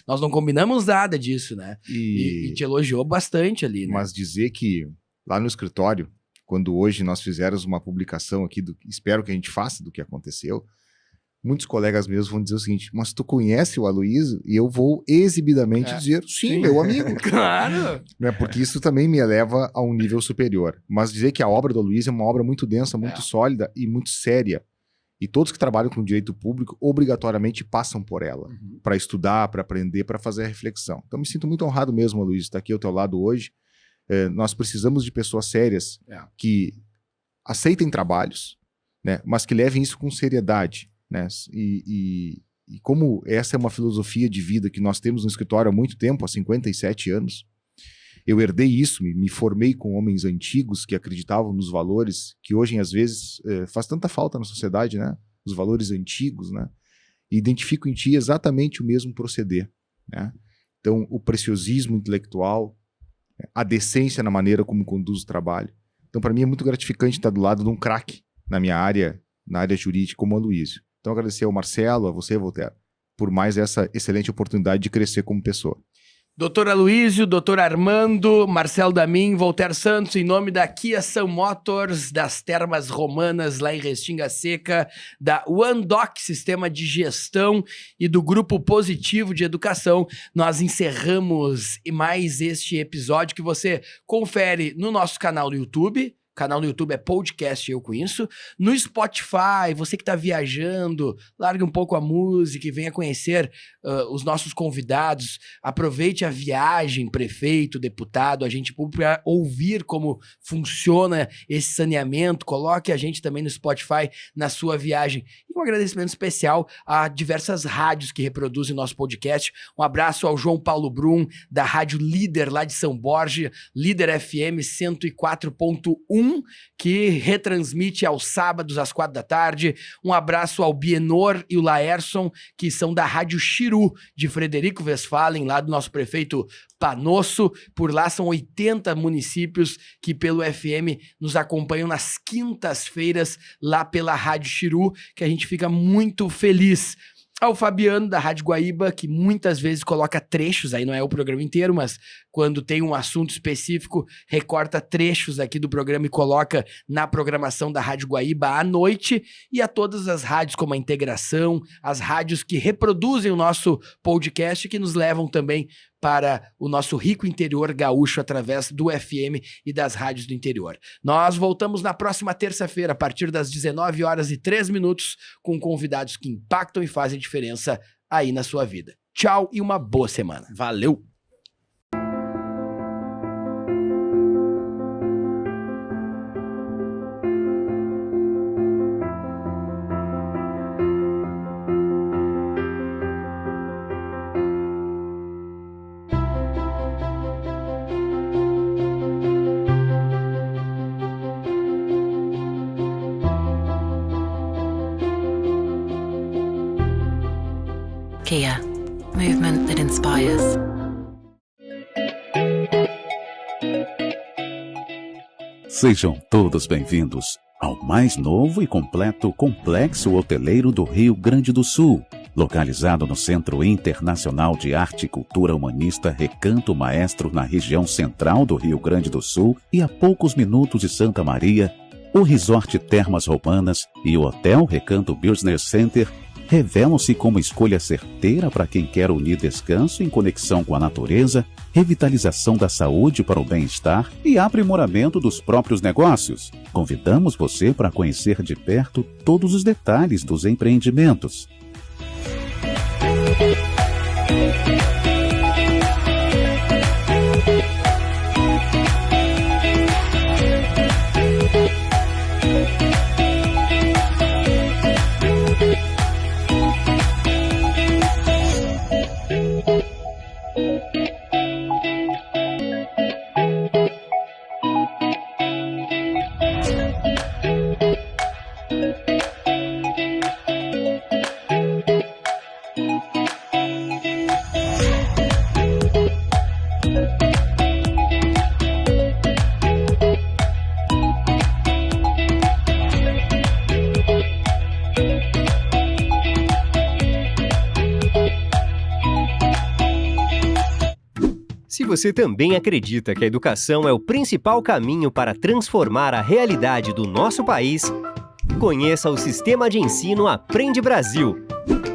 Nós não combinamos nada disso, né? E te elogiou bastante ali, né? Mas dizer que lá no escritório, quando hoje nós fizermos uma publicação aqui, espero que a gente faça do que aconteceu, muitos colegas meus vão dizer o seguinte, mas tu conhece o Aloysio? E eu vou exibidamente dizer, sim, meu amigo. Claro! Né? Porque isso também me eleva a um nível superior. Mas dizer que a obra do Aloysio é uma obra muito densa, muito sólida e muito séria. E todos que trabalham com direito público obrigatoriamente passam por ela, para estudar, para aprender, para fazer a reflexão. Então me sinto muito honrado mesmo, Aloysio, estar aqui ao teu lado hoje. Nós precisamos de pessoas sérias que aceitem trabalhos, né, mas que levem isso com seriedade, né? E como essa é uma filosofia de vida que nós temos no escritório há muito tempo, há 57 anos, eu herdei isso, me formei com homens antigos que acreditavam nos valores que hoje, às vezes, faz tanta falta na sociedade, né? Os valores antigos, né? E identifico em ti exatamente o mesmo proceder, né? Então, o preciosismo intelectual, a decência na maneira como conduz o trabalho. Então, para mim, é muito gratificante estar do lado de um craque na minha área, na área jurídica, como o Aloysio. Então, agradecer ao Marcelo, a você, Voltaire, por mais essa excelente oportunidade de crescer como pessoa. Doutor Aloysio, doutor Armando, Marcelo Damin, Voltaire Santos, em nome da Kia Sun Motors, das Termas Romanas, lá em Restinga Seca, da OneDoc, Sistema de Gestão, e do Grupo Positivo de Educação, nós encerramos mais este episódio que você confere no nosso canal do YouTube. O canal no YouTube é Podcast Eu Com Isso. No Spotify, você que está viajando, largue um pouco a música e venha conhecer os nossos convidados. Aproveite a viagem, prefeito, deputado, agente público, para ouvir como funciona esse saneamento. Coloque a gente também no Spotify na sua viagem. E um agradecimento especial a diversas rádios que reproduzem nosso podcast. Um abraço ao João Paulo Brum, da Rádio Líder, lá de São Borja, Líder FM 104.1, que retransmite aos sábados às 4 da tarde. Um abraço ao Bienor e o Laerson, que são da Rádio Chiru, de Frederico Westphalen, lá do nosso prefeito Panosso. Por lá são 80 municípios que pelo FM nos acompanham nas quintas-feiras, lá pela Rádio Chiru, que a gente fica muito feliz. Ao Fabiano, da Rádio Guaíba, que muitas vezes coloca trechos, aí não é o programa inteiro, mas quando tem um assunto específico, recorta trechos aqui do programa e coloca na programação da Rádio Guaíba à noite. E a todas as rádios, como a Integração, as rádios que reproduzem o nosso podcast, que nos levam também para o nosso rico interior gaúcho através do FM e das rádios do interior. Nós voltamos na próxima terça-feira, a partir das 19h03, com convidados que impactam e fazem diferença aí na sua vida. Tchau e uma boa semana. Valeu! Kia, movement that inspires. Sejam todos bem-vindos ao mais novo e completo complexo hoteleiro do Rio Grande do Sul, localizado no Centro Internacional de Arte e Cultura Humanista Recanto Maestro, na região central do Rio Grande do Sul e a poucos minutos de Santa Maria, O Resort Termas Romanas e o Hotel Recanto Business Center revelam-se como escolha certeira para quem quer unir descanso em conexão com a natureza, revitalização da saúde para o bem-estar e aprimoramento dos próprios negócios. Convidamos você para conhecer de perto todos os detalhes dos empreendimentos. Se você também acredita que a educação é o principal caminho para transformar a realidade do nosso país, conheça o Sistema de Ensino Aprende Brasil.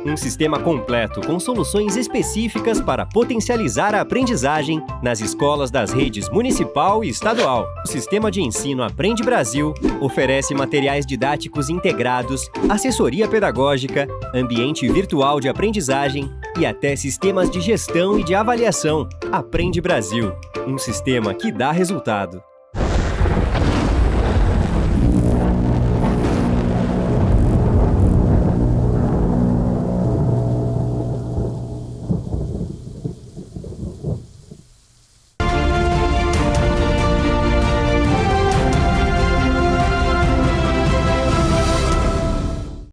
Um sistema completo com soluções específicas para potencializar a aprendizagem nas escolas das redes municipal e estadual. O Sistema de Ensino Aprende Brasil oferece materiais didáticos integrados, assessoria pedagógica, ambiente virtual de aprendizagem e até sistemas de gestão e de avaliação. Aprende Brasil, um sistema que dá resultado.